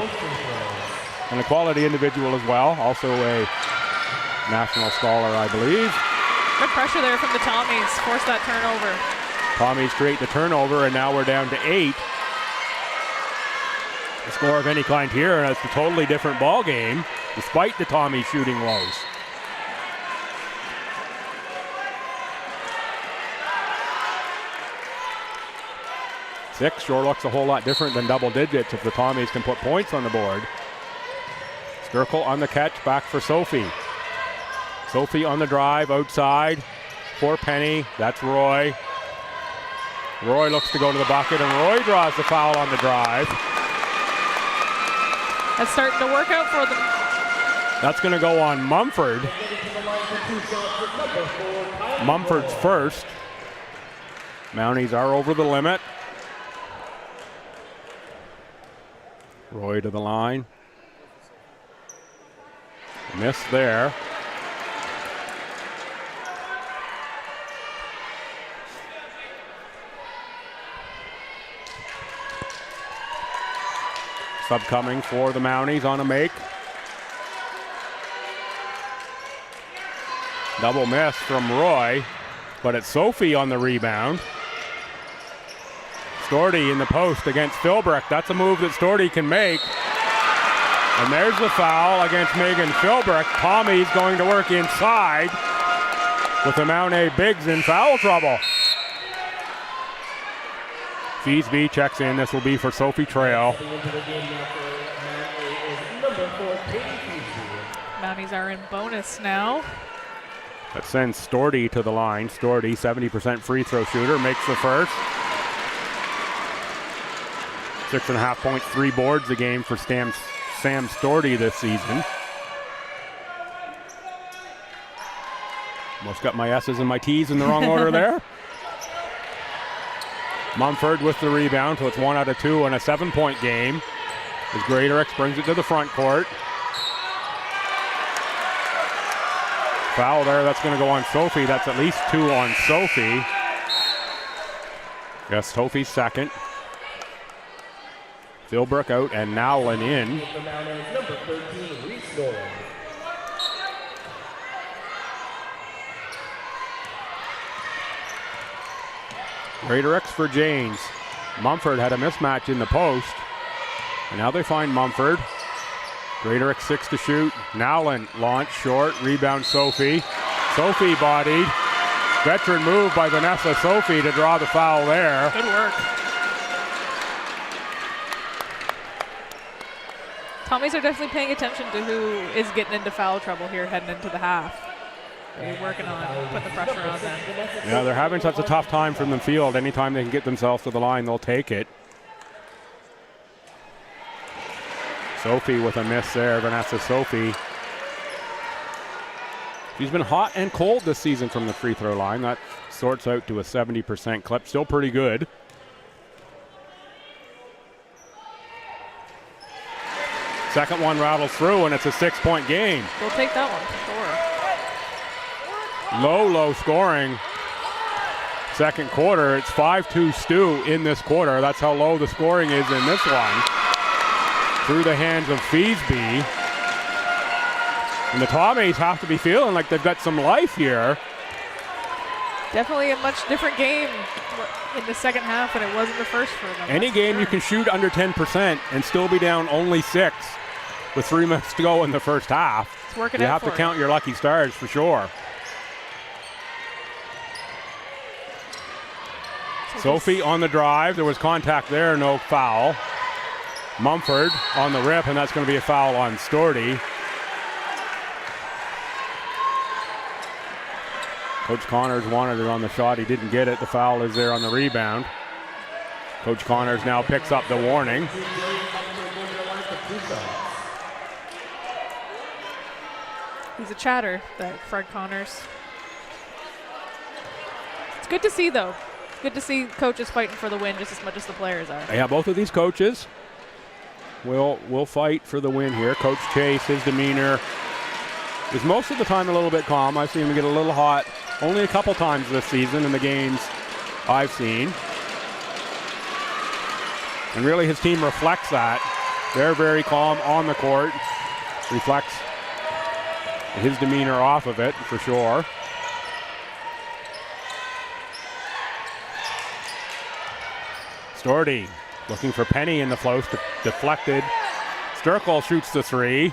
And a quality individual as well. Also a national scholar, I believe. Good pressure there from the Tommies. Force that turnover. Tommies create the turnover, and now we're down to 8. A score of any kind here, and it's a totally different ball game, despite the Tommy shooting lows. Six sure looks a whole lot different than double digits if the Tommies can put points on the board. Sturkle on the catch, back for Sophie. Sophie on the drive, outside for Penny. That's Roy. Roy looks to go to the bucket, and Roy draws the foul on the drive. That's starting to work out for them. That's going to go on Mumford. Mumford's first. Mounties are over the limit. Roy to the line. Miss there. Sub coming for the Mounties on a make. Double miss from Roy, but it's Sophie on the rebound. Storty in the post against Philbrick. That's a move that Storty can make. And there's the foul against Megan Philbrick. Tommy's going to work inside with the Mount A Bigs in foul trouble. Feesby checks in. This will be for Sophie Trail. Stepping into the game now for MTA is number 4, Katie Feesby. Mounties are in bonus now. That sends Storty to the line. Storty, 70% free throw shooter, makes the first. 6.5 points, 3 boards a game for Sam Storty this season. Almost got my S's and my T's in the wrong order there. Mumford with the rebound, so it's 1 out of 2 in a 7-point game. As Greatorex brings it to the front court. Foul there, that's going to go on Sophie. That's at least 2 on Sophie. Yes, Sophie's second. Philbrook out and Nowlin in. For Mounties, number 13, Reese Nolan. Greatorex for Janes. Mumford had a mismatch in the post. And now they find Mumford. Greatorex 6 to shoot. Nowlin launch short. Rebound Sophie. Sophie bodied. Veteran move by Vanessa Sophie to draw the foul there. Good work. Tommies are definitely paying attention to who is getting into foul trouble here heading into the half. They're working on putting the pressure on them. Yeah, they're having such a tough time from the field. Anytime they can get themselves to the line, they'll take it. Sophie with a miss there, Vanessa Sophie. She's been hot and cold this season from the free throw line. That sorts out to a 70% clip. Still pretty good. Second one rattles through, and it's a 6-point game. We'll take that one for sure. Low scoring. Second quarter, it's 5-2 STU in this quarter. That's how low the scoring is in this one. Through the hands of Feesby. And the Tommies have to be feeling like they've got some life here. Definitely a much different game in the second half than it was in the first for them. Any game you can shoot under 10% and still be down only 6 with 3 minutes to go in the first half. It's working You out have for to count your lucky stars for sure. Sophie on the drive. There was contact there, no foul. Mumford on the rip, and that's going to be a foul on Storty. Coach Connors wanted it on the shot. He didn't get it. The foul is there on the rebound. Coach Connors now picks up the warning. He's a chatter, that Fred Connors. It's good to see, though. It's good to see coaches fighting for the win just as much as the players are. Yeah, both of these coaches will fight for the win here. Coach Chase, his demeanor is most of the time a little bit calm. I've seen him get a little hot only a couple times this season in the games I've seen. And really his team reflects that. They're very calm on the court. Reflects his demeanor off of it for sure. Storty looking for Penny in the float, deflected. Sturkle shoots the 3.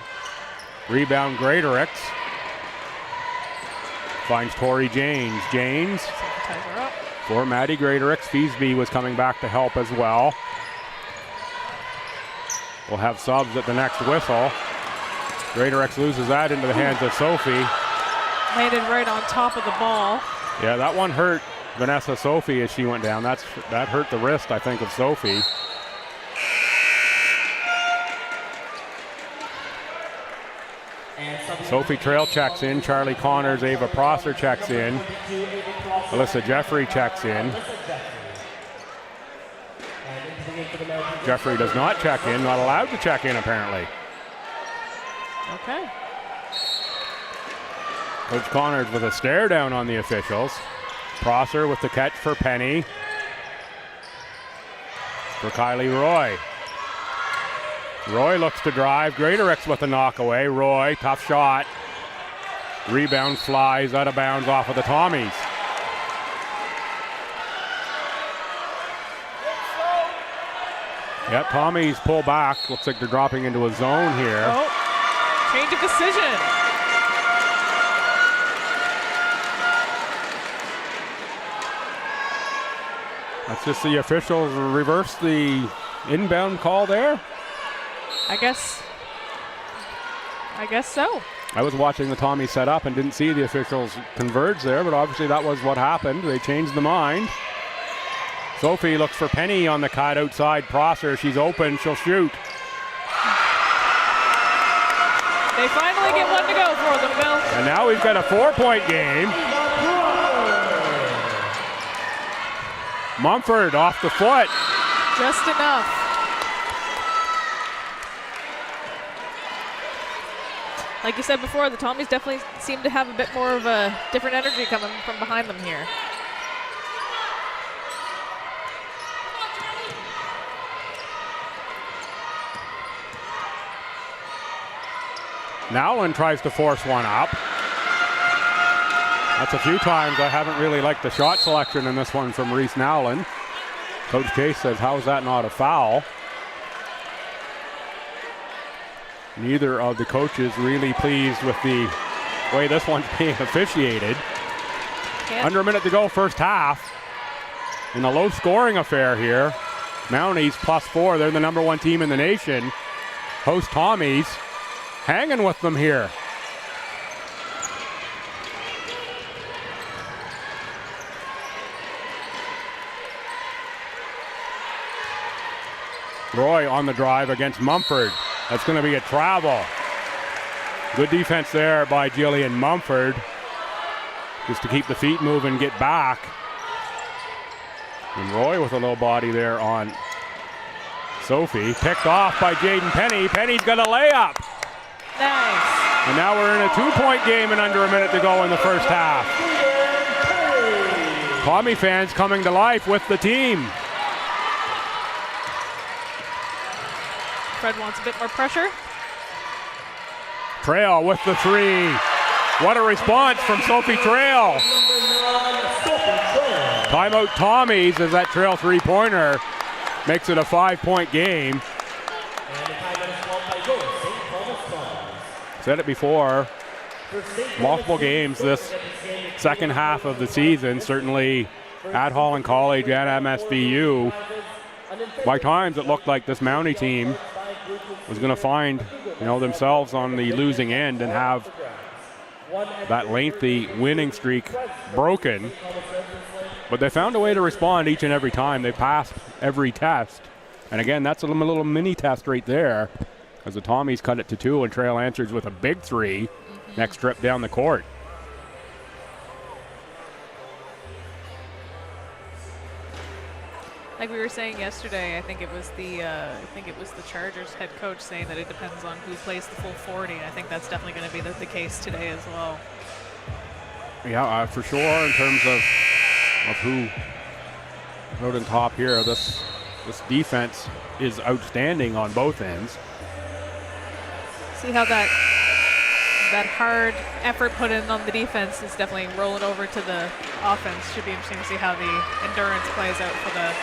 Rebound Greatorex. Finds Tori Janes. Janes for Maddie Greatorex. Feesby was coming back to help as well. We'll have subs at the next whistle. Greatorex loses that into the hands of Sophie. Landed right on top of the ball. Yeah, that one hurt Vanessa Sophie as she went down. That hurt the wrist, I think, of Sophie. Sophie Trail checks in. Charlie Connors, Ava Prosser checks in. Alyssa Jeffrey checks in. Jeffrey does not check in, not allowed to check in apparently. Okay. Coach Connors with a stare down on the officials. Prosser with the catch for Penny. For Kylie Roy. Roy looks to drive. Greatorex with a knockaway. Roy, tough shot. Rebound flies out of bounds off of the Tommies. Yep, Tommies pull back. Looks like they're dropping into a zone here. Oh, change of decision. That's just the officials reverse the inbound call there. I guess so. I was watching the Tommy set up and didn't see the officials converge there, but obviously that was what happened. They changed the mind. Sophie looks for Penny on the cut outside Prosser. She's open, she'll shoot. They finally get one to go for them, Bill. And now we've got a 4-point game. Mumford off the foot. Just enough. Like you said before, the Tommies definitely seem to have a bit more of a different energy coming from behind them here. Nowlin tries to force one up. That's a few times I haven't really liked the shot selection in this one from Reese Nowlin. Coach Chase says, how is that not a foul? Neither of the coaches really pleased with the way this one's being officiated. Under a minute to go, first half. In a low-scoring affair here. Mounties +4. They're the #1 team in the nation. Host Tommies hanging with them here. Roy on the drive against Mumford. That's going to be a travel. Good defense there by Jillian Mumford. Just to keep the feet moving, get back. And Roy with a little body there on Sophie. Picked off by Jaden Penny. Penny's got a layup. Nice. And now we're in a 2-point game and under a minute to go in the first half. Tommy fans coming to life with the team. Fred wants a bit more pressure. Trail with the three. What a response from Sophie Trail. Timeout Tommies as that Trail three-pointer makes it a 5-point game. Said it before, multiple games this second half of the season, certainly at Holland College and MSVU. By times it looked like this Mountie team was going to find themselves on the losing end and have that lengthy winning streak broken. But they found a way to respond each and every time. They passed every test. And again, that's a little mini test right there as the Tommies cut it to 2 and Trail answers with a big 3 next trip down the court. Like we were saying yesterday, I think it was the Chargers head coach saying that it depends on who plays the full 40. I think that's definitely going to be the case today as well. Yeah, for sure. In terms of who rode in top here, this defense is outstanding on both ends. See how that hard effort put in on the defense is definitely rolling over to the offense. Should be interesting to see how the endurance plays out for the.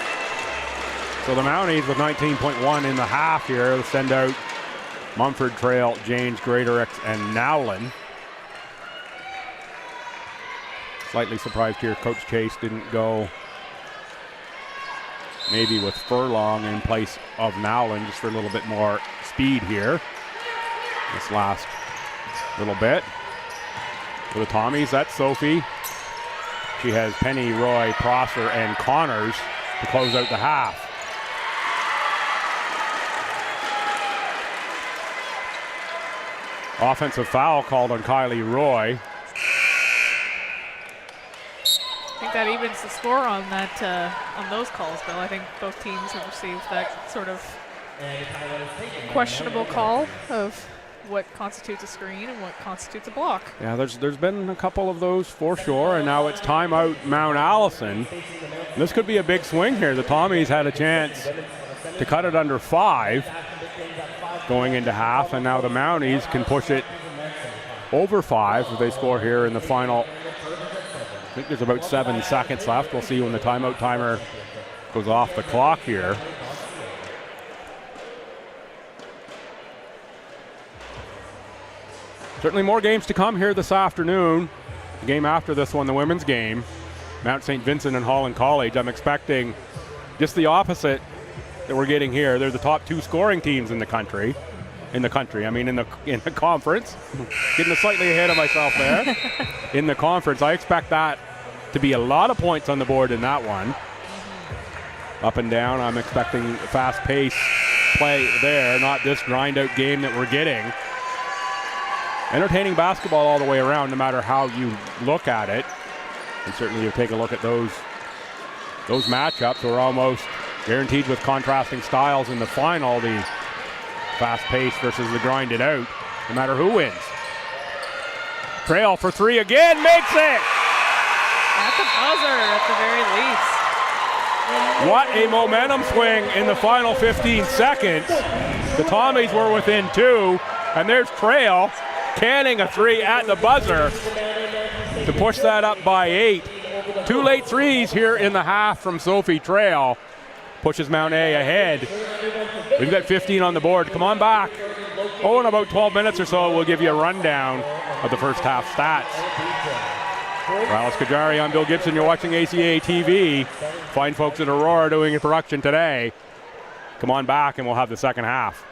So the Mounties with 19.1 in the half here. They'll send out Mumford, Trail, James, Greatorix, and Nowlin. Slightly surprised here Coach Chase didn't go maybe with Furlong in place of Nowlin just for a little bit more speed here. This last little bit. For the Tommies, that's Sophie. She has Penny, Roy, Prosser, and Connors to close out the half. Offensive foul called on Kylie Roy. I think that evens the score on on those calls, Bill. I think both teams have received that sort of questionable call of what constitutes a screen and what constitutes a block. Yeah, there's been a couple of those for sure, and now it's timeout Mount Allison. This could be a big swing here. The Tommies had a chance to cut it under 5 going into half, and now the Mounties can push it over 5 if they score here in the final. I think there's about 7 seconds left. We'll see when the timeout timer goes off the clock here. Certainly more games to come here this afternoon. The game after this one, the women's game, Mount St. Vincent and Holland College. I'm expecting just the opposite that we're getting here. They're the top 2 scoring teams in the country. In the conference. Getting slightly ahead of myself there. In the conference. I expect that to be a lot of points on the board in that one. Up and down. I'm expecting fast-paced play there, not this grind-out game that we're getting. Entertaining basketball all the way around, no matter how you look at it. And certainly you take a look at those matchups. We're almost guaranteed with contrasting styles in the final. The fast-paced versus the grinded out, no matter who wins. Trail for 3 again, makes it! At the buzzer, at the very least. What a momentum swing in the final 15 seconds. The Tommies were within 2, and there's Trail canning a 3 at the buzzer to push that up by 8. 2 late threes here in the half from Sophie Trail. Pushes Mount A ahead. We've got 15 on the board. Come on back. In about 12 minutes or so, we'll give you a rundown of the first half stats. For Alice Kajari, I'm Bill Gibson. You're watching ACAA TV. Fine folks at Aurora doing a production today. Come on back and we'll have the second half.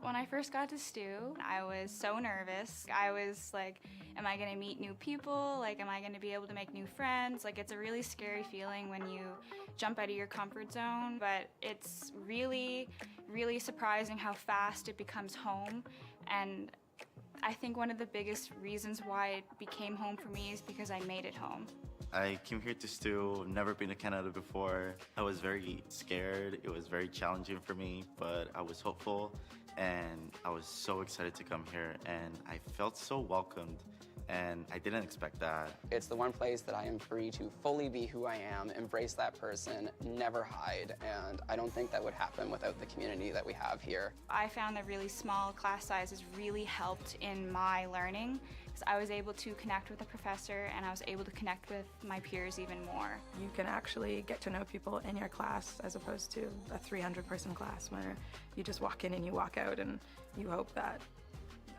When I first got to STU, I was so nervous. I was like, am I gonna meet new people? Like, am I gonna be able to make new friends? Like, it's a really scary feeling when you jump out of your comfort zone, but it's really, really surprising how fast it becomes home. And I think one of the biggest reasons why it became home for me is because I made it home. I came here to STU, never been to Canada before. I was very scared. It was very challenging for me, but I was hopeful and I was so excited to come here and I felt so welcomed and I didn't expect that. It's the one place that I am free to fully be who I am, embrace that person, never hide, and I don't think that would happen without the community that we have here. I found that really small class sizes really helped in my learning because I was able to connect with the professor and I was able to connect with my peers even more. You can actually get to know people in your class as opposed to a 300-person class where you just walk in and you walk out and you hope that,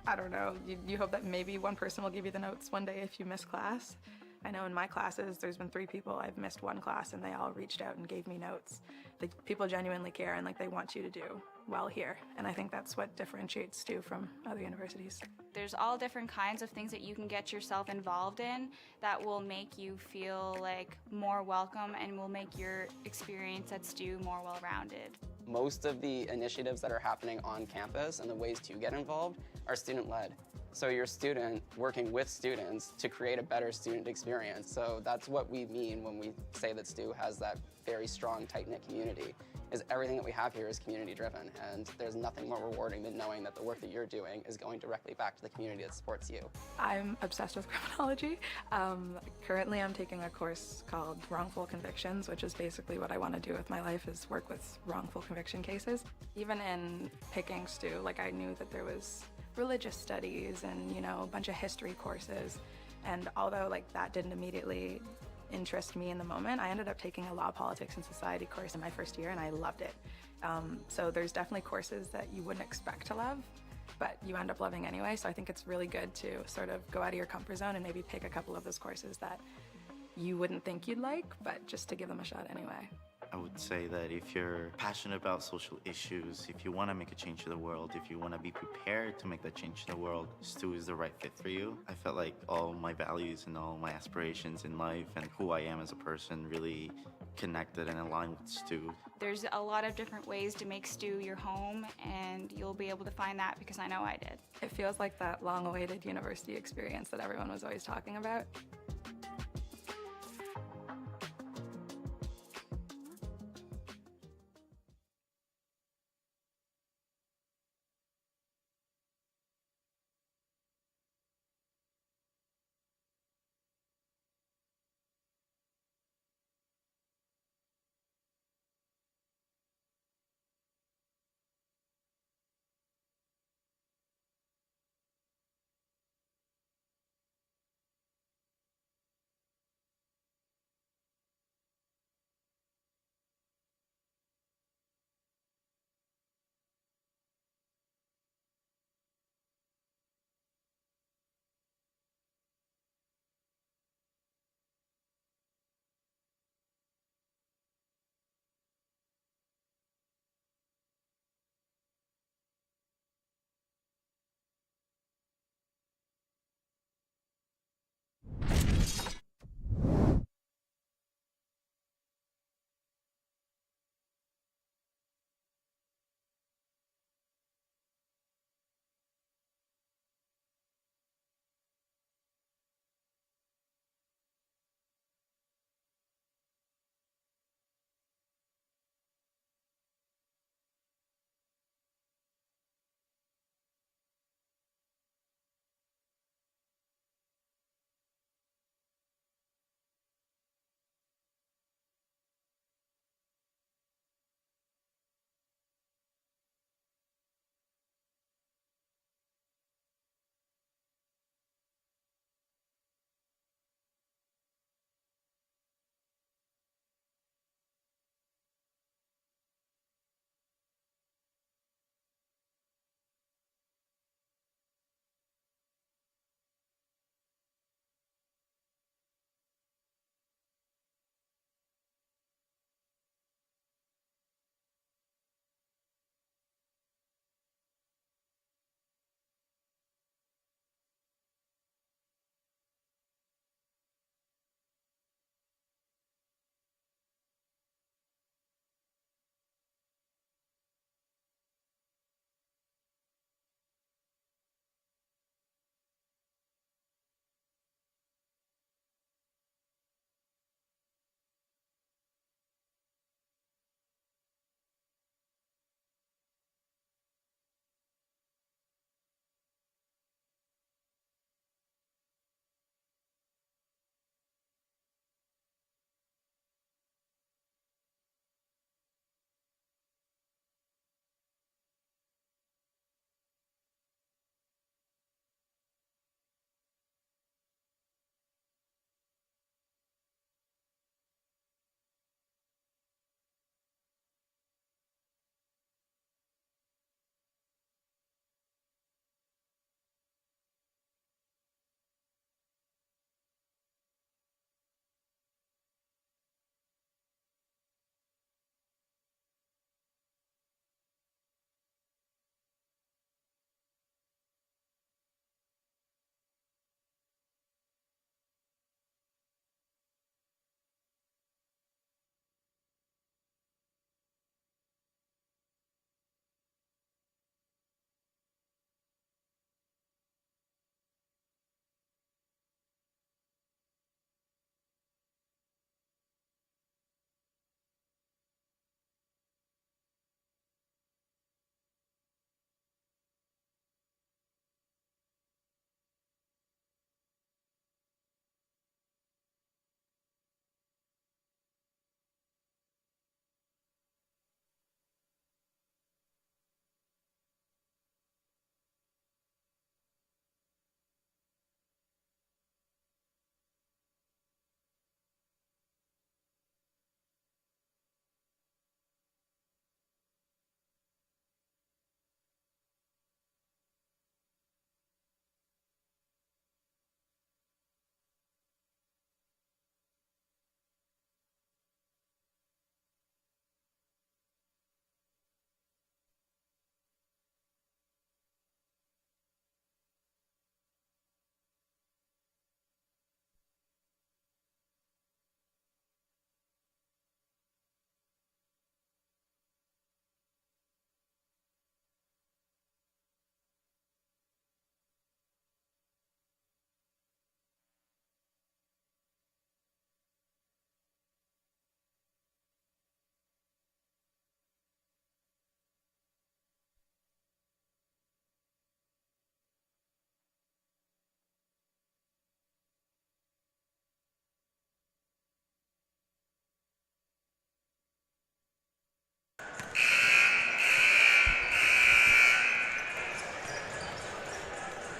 I don't know, you hope that maybe one person will give you the notes one day if you miss class. I know in my classes, there's been 3 people, I've missed one class and they all reached out and gave me notes. Like, people genuinely care and like they want you to do well here. And I think that's what differentiates STU from other universities. There's all different kinds of things that you can get yourself involved in that will make you feel like more welcome and will make your experience at STU more well-rounded. Most of the initiatives that are happening on campus and the ways to get involved are student-led. So you're a student working with students to create a better student experience. So that's what we mean when we say that STU has that very strong, tight-knit community, is everything that we have here is community-driven, and there's nothing more rewarding than knowing that the work that you're doing is going directly back to the community that supports you. I'm obsessed with criminology. Currently I'm taking a course called Wrongful Convictions, which is basically what I want to do with my life, is work with wrongful conviction cases. Even in picking STU, like, I knew that there was religious studies and, you know, a bunch of history courses, and although like that didn't immediately interest me in the moment, I ended up taking a law, politics, and society course in my first year and I loved it. So there's definitely courses that you wouldn't expect to love, but you end up loving anyway. So I think it's really good to sort of go out of your comfort zone and maybe pick a couple of those courses that you wouldn't think you'd like, but just to give them a shot anyway. I would say that if you're passionate about social issues, if you want to make a change in the world, if you want to be prepared to make that change in the world, STU is the right fit for you. I felt like all my values and all my aspirations in life and who I am as a person really connected and aligned with STU. There's a lot of different ways to make STU your home, and you'll be able to find that because I know I did. It feels like that long-awaited university experience that everyone was always talking about.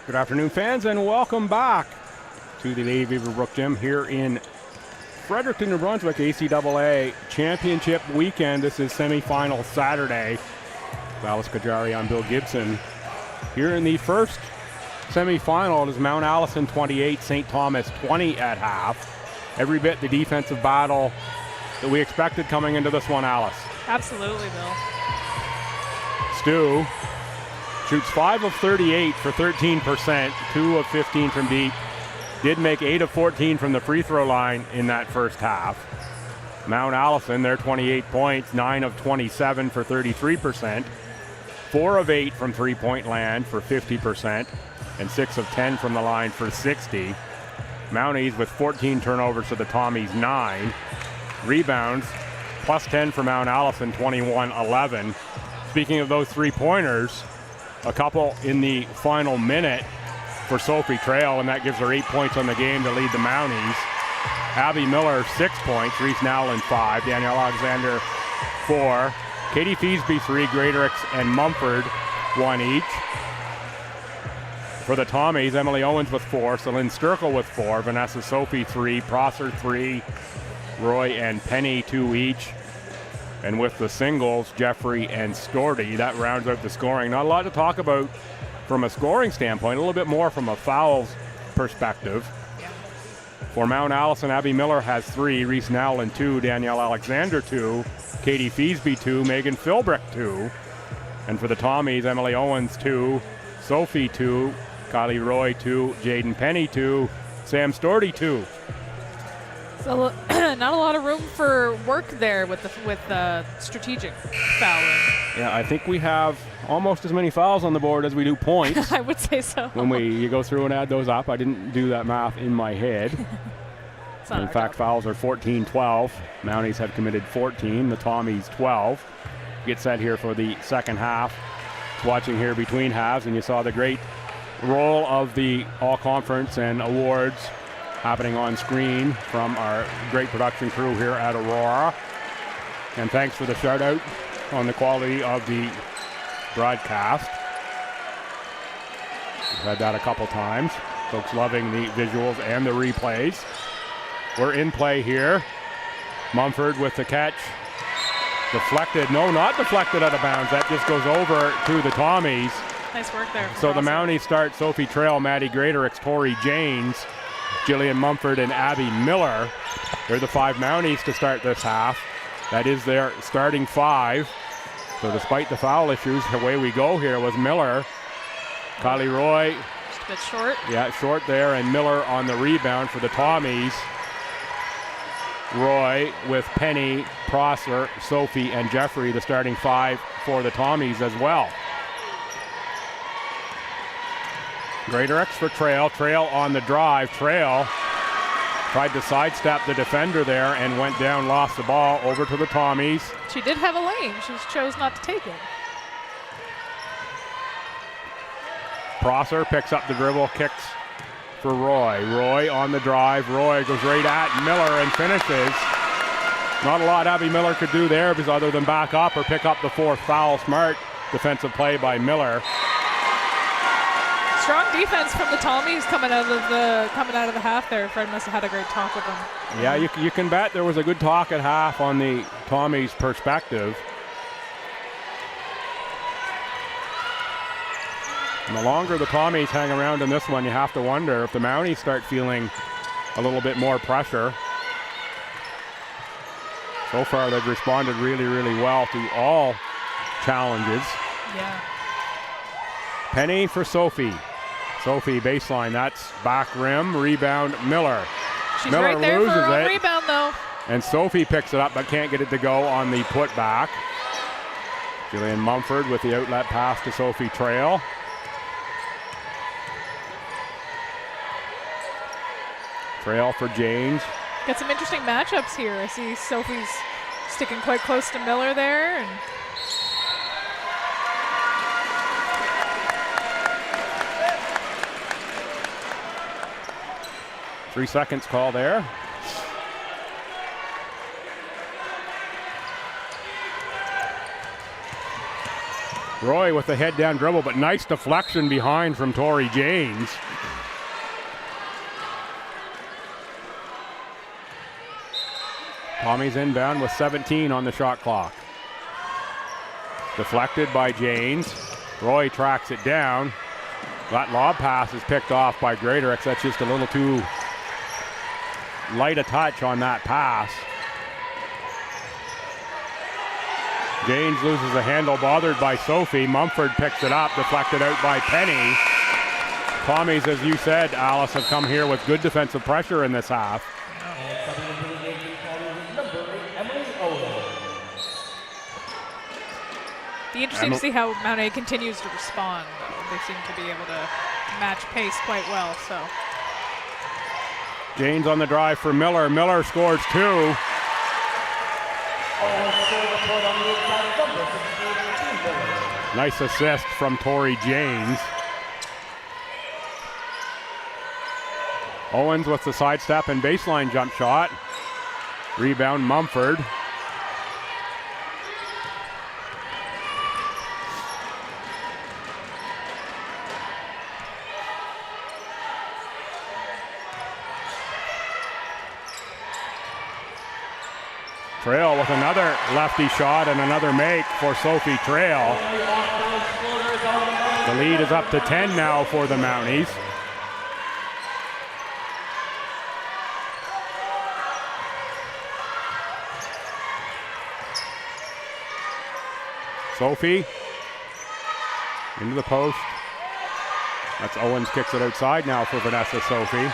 Good afternoon, fans, and welcome back to the Lady Beaverbrook Gym here in Fredericton, New Brunswick, ACAA Championship weekend. This is semifinal Saturday. Alice Kajari, I'm Bill Gibson. Here in the first semifinal, it is Mount Allison 28, St. Thomas 20 at half. Every bit the defensive battle that we expected coming into this one, Alice. Absolutely, Bill. Stu shoots 5 of 38 for 13%, 2 of 15 from deep. Did make 8 of 14 from the free throw line in that first half. Mount Allison, their 28 points, 9 of 27 for 33%, 4 of 8 from three-point land for 50%, and 6 of 10 from the line for 60. Mounties with 14 turnovers to the Tommies 9. Rebounds, plus 10 for Mount Allison, 21-11. Speaking of those three-pointers, a couple in the final minute for Sophie Trail, and that gives her 8 points on the game to lead the Mounties. Abby Miller, 6 points. Reese Nowlin, 5. Danielle Alexander, 4. Katie Feesby, 3. Greaterix and Mumford, 1 each. For the Tommies, Emily Owens with 4. Celine Sturkle with 4. Vanessa Sophie, 3. Prosser, 3. Roy and Penny, 2 each. And with the singles, Jeffrey and Storty, that rounds out the scoring. Not a lot to talk about from a scoring standpoint, a little bit more from a fouls perspective. For Mount Allison, Abby Miller has 3, Reese Nowlin 2, Danielle Alexander 2, Katie Feesby 2, Megan Philbrick 2. And for the Tommies, Emily Owens 2, Sophie 2, Kylie Roy 2, Jaden Penny 2, Sam Storty 2. So not a lot of room for work there with strategic fouling. Yeah, I think we have almost as many fouls on the board as we do points. I would say so. When you go through and add those up, I didn't do that math in my head. In fact, fouls are 14-12. Mounties have committed 14, the Tommies 12. Get set here for the second half. Watching here between halves, and you saw the great roll of the all-conference and awards happening on screen from our great production crew here at Aurora. And thanks for the shout out on the quality of the broadcast. We've had that a couple times. Folks loving the visuals and the replays. We're in play here. Mumford with the catch. Deflected. No, not deflected out of bounds. That just goes over to the Tommies. Nice work there. So the Mounties start Sophie Trail, Maddie Greaterix, Tori Janes, Jillian Mumford, and Abby Miller. They're the 5 Mounties to start this half. That is their starting 5. So despite the foul issues, away we go here with Miller. Kylie Roy. Just a bit short. Yeah, short there, and Miller on the rebound for the Tommies. Roy with Penny, Prosser, Sophie, and Jeffrey, the starting 5 for the Tommies as well. Greaterix for Trail. Trail on the drive. Trail tried to sidestep the defender there and went down, lost the ball over to the Tommies. She did have a lane. She chose not to take it. Prosser picks up the dribble, kicks for Roy. Roy on the drive. Roy goes right at Miller and finishes. Not a lot Abby Miller could do there because other than back up or pick up the 4th foul. Smart defensive play by Miller. Strong defense from the Tommies coming out of the half there. Fred must have had a great talk with them. Yeah, you can bet there was a good talk at half on the Tommies' perspective. And the longer the Tommies hang around in this one, you have to wonder if the Mounties start feeling a little bit more pressure. So far, they've responded really, really well to all challenges. Yeah. Penny for Sophie. Sophie baseline, that's back rim, rebound Miller. She's Miller right there loses for her it, rebound though. and Sophie picks it up but can't get it to go on the putback. Jillian Mumford with the outlet pass to Sophie Trail. Trail for James. Got some interesting matchups here. I see Sophie's sticking quite close to Miller there. And 3 seconds call there. Roy with the head down dribble, but nice deflection behind from Tori Janes. Tommy's inbound with 17 on the shot clock. Deflected by Janes. Roy tracks it down. That lob pass is picked off by Greatorix. That's just a little too light a touch on that pass. Janes loses the handle, bothered by Sophie. Mumford picks it up, deflected out by Penny. Tommies, as you said, Alice, have come here with good defensive pressure in this half. Be interesting to see how Mount A continues to respond, though. They seem to be able to match pace quite well, so. Janes on the drive for Miller. Miller scores 2. Nice assist from Tori Janes. Owens with the sidestep and baseline jump shot. Rebound Mumford. Trail with another lefty shot and another make for Sophie Trail. The lead is up to 10 now for the Mounties. Sophie into the post. That's Owens, kicks it outside now for Vanessa Sophie.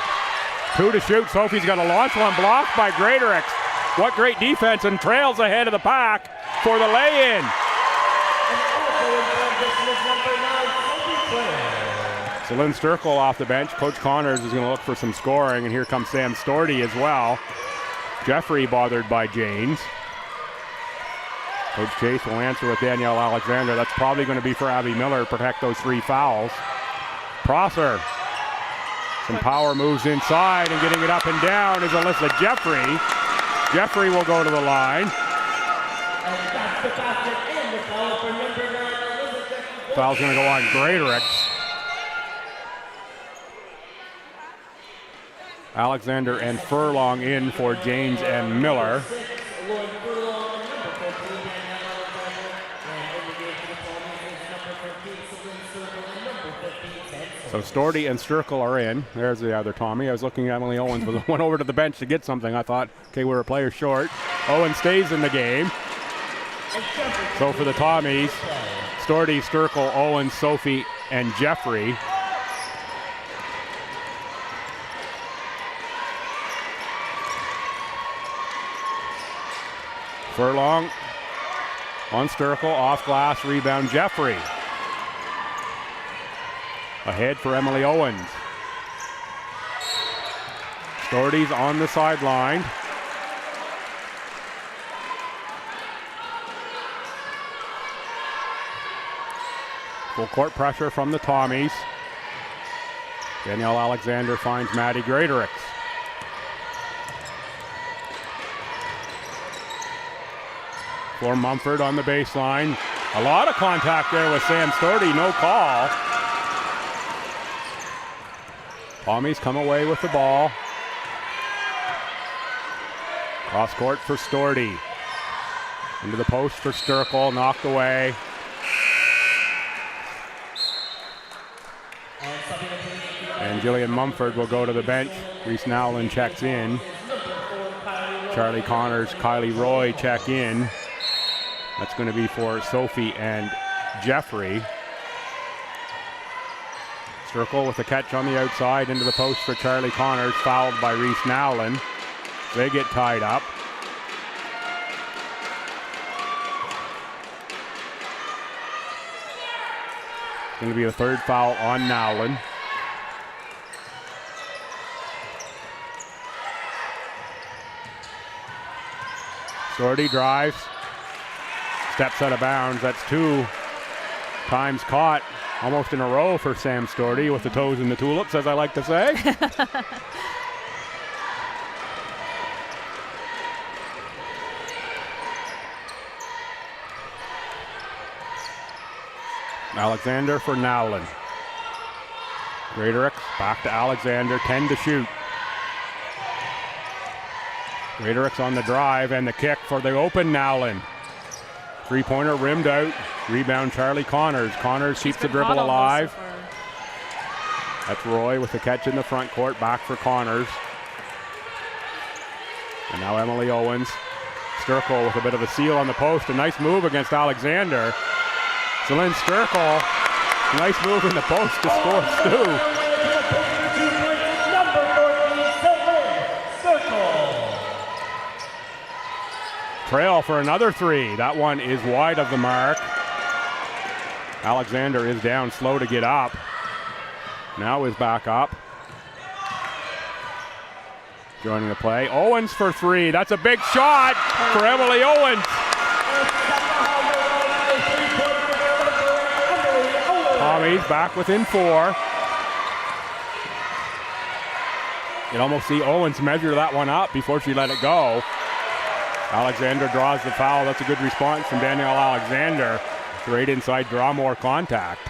2 to shoot. Sophie's got a launch one, blocked by Greatorix. What great defense, and Trails ahead of the pack for the lay-in. So Lynn Sturkle off the bench. Coach Connors is going to look for some scoring, and here comes Sam Storty as well. Jeffrey bothered by Janes. Coach Chase will answer with Danielle Alexander. That's probably going to be for Abby Miller, protect those 3 fouls. Prosser. Some power moves inside, and getting it up and down is Alyssa Jeffrey. Jeffrey will go to the line. Foul's going to go on Greatorix. Alexander and Furlong in for Janes and Miller. So Storty and Sturkle are in. There's the other Tommy. I was looking at Emily Owens, but went over to the bench to get something. I thought, okay, we're a player short. Owen stays in the game. So for the Tommies, Storty, Sturkle, Owens, Sophie, and Jeffrey. Furlong on Sturkle, off glass, rebound Jeffrey. Ahead for Emily Owens. Storty's on the sideline. Full court pressure from the Tommies. Danielle Alexander finds Maddie Greatorix. For Mumford on the baseline. A lot of contact there with Sam Storty, no call. Tommies come away with the ball. Cross court for Storty. Into the post for Sturkle, knocked away. And Jillian Mumford will go to the bench. Reese Nowlin checks in. Charlie Connors, Kylie Roy check in. That's going to be for Sophie and Jeffrey. Sturkle with the catch on the outside into the post for Charlie Connors, fouled by Reese Nowlin. They get tied up. It's going to be the 3rd foul on Nowlin. Storty drives, steps out of bounds. That's 2 times caught. Almost in a row for Sam Storty with the toes in the tulips, as I like to say. Alexander for Nowlin. Greatorex back to Alexander, 10 to shoot. Greatorex on the drive and the kick for the open Nowlin. Three-pointer rimmed out. Rebound Charlie Connors. Connors keeps the dribble alive. That's Roy with the catch in the front court. Back for Connors. And now Emily Owens. Sturkle with a bit of a seal on the post. A nice move against Alexander. Celine Sturkle. Nice move in the post to score Stu. Trail for another three. That one is wide of the mark. Alexander is down slow to get up. Now is back up. Joining the play. Owens for three. That's a big shot for Emily Owens. Tommy's back within 4. You'd almost see Owens measure that one up before she let it go. Alexander draws the foul. That's a good response from Danielle Alexander. Straight inside, draw more contact.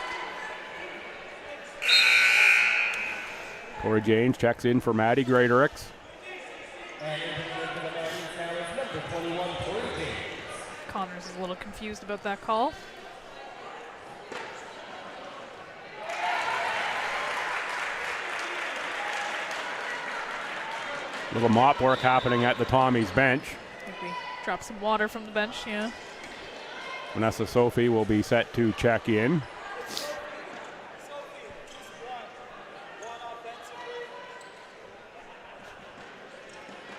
Corey James checks in for Maddie Greatorex. Connors is a little confused about that call. Little mop work happening at the Tommy's bench. I think we dropped some water from the bench, yeah. Vanessa Sophie will be set to check in.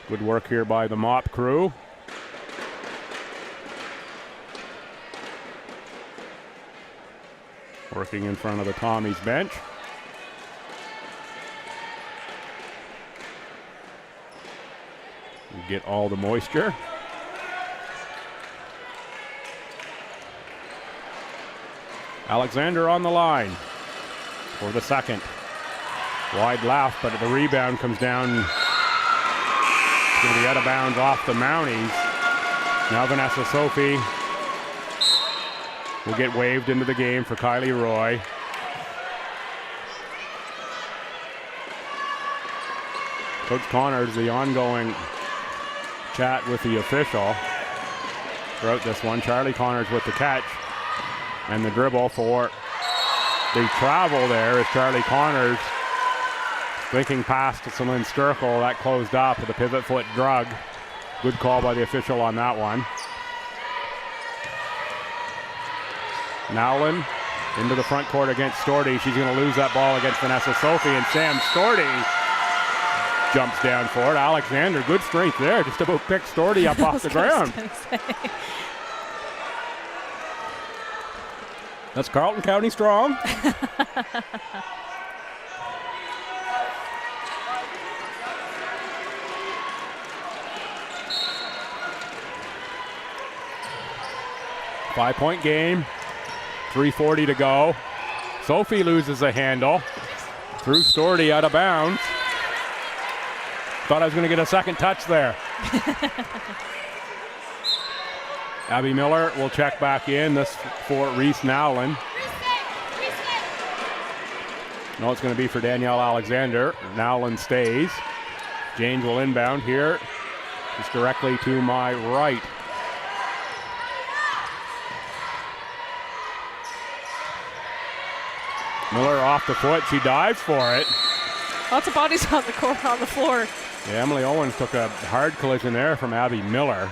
Good work here by the mop crew. Working in front of the Tommy's bench. We get all the moisture. Alexander on the line for the second. Wide left, but the rebound comes down. It's going to be out of bounds off the Mounties. Now Vanessa Sophie will get waved into the game for Kylie Roy. Coach Connors, the ongoing chat with the official throughout this one. Charlie Connors with the catch and the dribble for the travel there is Charlie Connors thinking past to Celine Sturkle. That closed up with a pivot foot drug. Good call by the official on that one. Nowlin into the front court against Storty. She's going to lose that ball against Vanessa Sophie, and Sam Storty jumps down for it. Alexander, good strength there. Just about picked Storty up off the ground. That's Carleton County strong. Five-point game. 3:40 to go. Sophie loses a handle. Threw Storty out of bounds. Thought I was going to get a second touch there. Abby Miller will check back in. This for Reese Nowlin. No, it's going to be for Danielle Alexander. Nowlin stays. James will inbound here. Just directly to my right. Miller off the foot. She dives for it. Lots of bodies on the court, on the floor. Yeah, Emily Owens took a hard collision there from Abby Miller.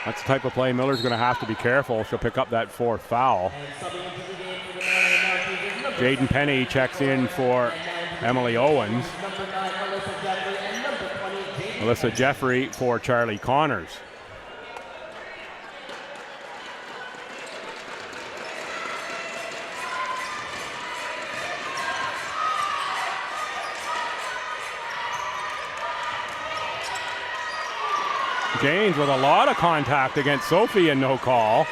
That's the type of play Miller's going to have to be careful. She'll pick up that fourth foul. Jaden Penny checks in for Emily Owens. Melissa Jeffrey for Charlie Connors. James with a lot of contact against Sophie and no call.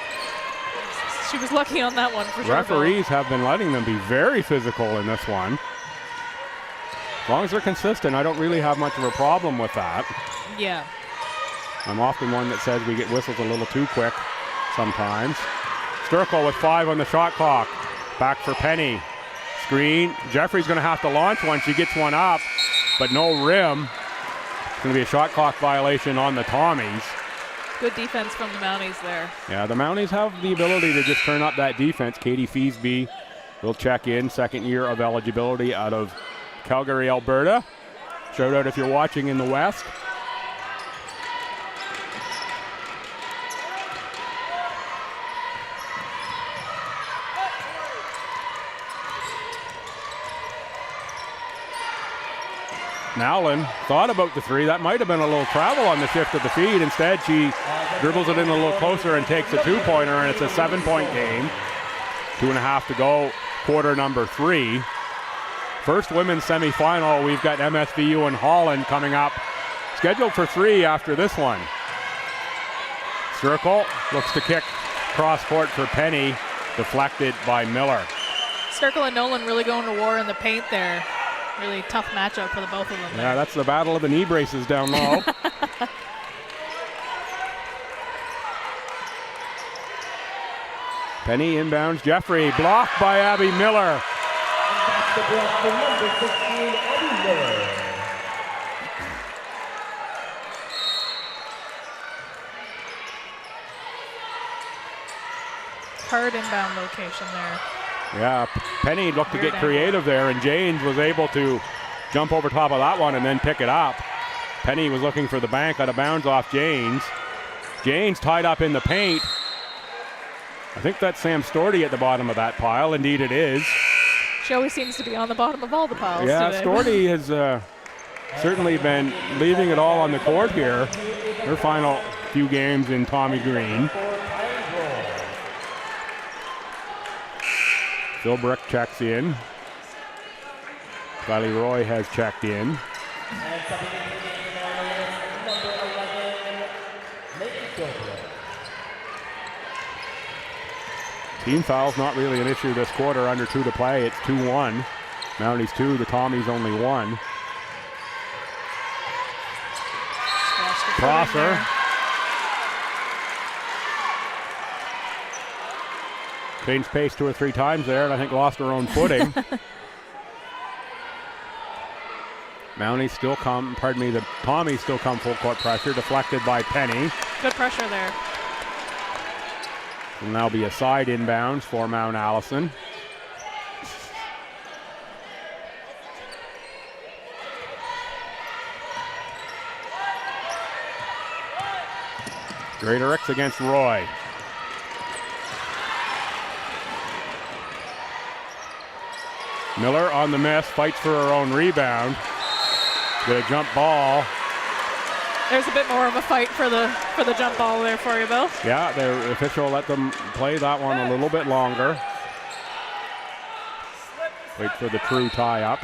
She was lucky on that one for sure. Referees have been letting them be very physical in this one. As long as they're consistent, I don't really have much of a problem with that. Yeah. I'm often one that says we get whistles a little too quick sometimes. Sturkle with 5 on the shot clock. Back for Penny. Screen. Jeffrey's going to have to launch one. She gets one up, but no rim. It's going to be a shot clock violation on the Tommies. Good defense from the Mounties there. Yeah, the Mounties have the ability to just turn up that defense. Katie Feesby will check in, second year of eligibility out of Calgary, Alberta. Shout out if you're watching in the West. Nowlin thought about the 3. That might have been a little travel on the shift of the feed. Instead, she dribbles it in a little closer and takes a 2-pointer, and it's a 7-point game. 2.5 to go, quarter number 3. First women's semifinal, we've got MSVU and Holland coming up. Scheduled for 3 after this one. Sturkle looks to kick cross court for Penny, deflected by Miller. Sturkle and Nolan really going to war in the paint there. Really tough matchup for the both of them. Yeah, that's the battle of the knee braces down low. Penny inbounds. Jeffrey blocked by Abby Miller. That's the block for number 16, Abby Miller. Hard inbound location there. Yeah, Penny looked to get creative there, and Janes was able to jump over top of that one and then pick it up. Penny was looking for the bank, out of bounds off Janes. Janes tied up in the paint. I think that's Sam Storty at the bottom of that pile. Indeed it is. She always seems to be on the bottom of all the piles Yeah, today. Storty has certainly been leaving it all on the court here. Her final few games in Tommy Green. Phil Brick checks in. Riley Roy has checked in. And coming into the game now, number 11, Megan Silver. Team fouls not really an issue this quarter. Under 2 to play. It's 2-1. Mounties 2, the Tommies only 1. Prosser. Changed pace 2 or 3 times there, and I think lost her own footing. Mounties still come, pardon me, the Tommies still come full court pressure, deflected by Penny. Good pressure there. Will now be a side inbounds for Mount Allison. Greaterix against Roy. Miller on the miss, fights for her own rebound. With a jump ball. There's a bit more of a fight for the jump ball there for you, Bill. Yeah, the official let them play that one a little bit longer. Wait for the true tie up.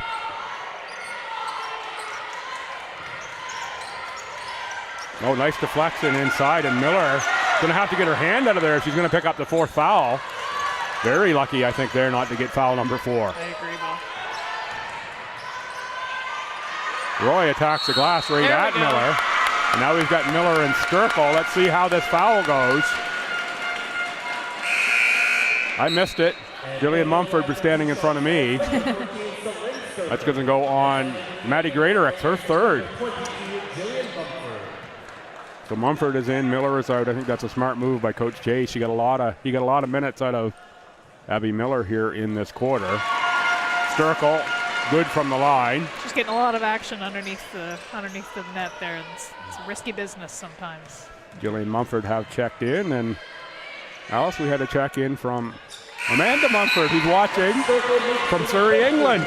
Oh, nice deflection inside, and Miller going to have to get her hand out of there if she's going to pick up the 4th foul. Very lucky, I think, there not to get foul number 4. I agree, Bill. Roy attacks the glass right at Miller. And now we've got Miller and Sturkle. Let's see how this foul goes. I missed it. Jillian Mumford was standing in front of me. That's going to go on Maddie Greaterix, her 3rd. So Mumford is in, Miller is out. I think that's a smart move by Coach Chase. He got a lot of minutes out of Abby Miller here in this quarter. Sturkle, good from the line. She's getting a lot of action underneath the net there. It's risky business sometimes. Jillian Mumford have checked in, and Alice, we had a check in from Amanda Mumford, who's watching from Surrey, England.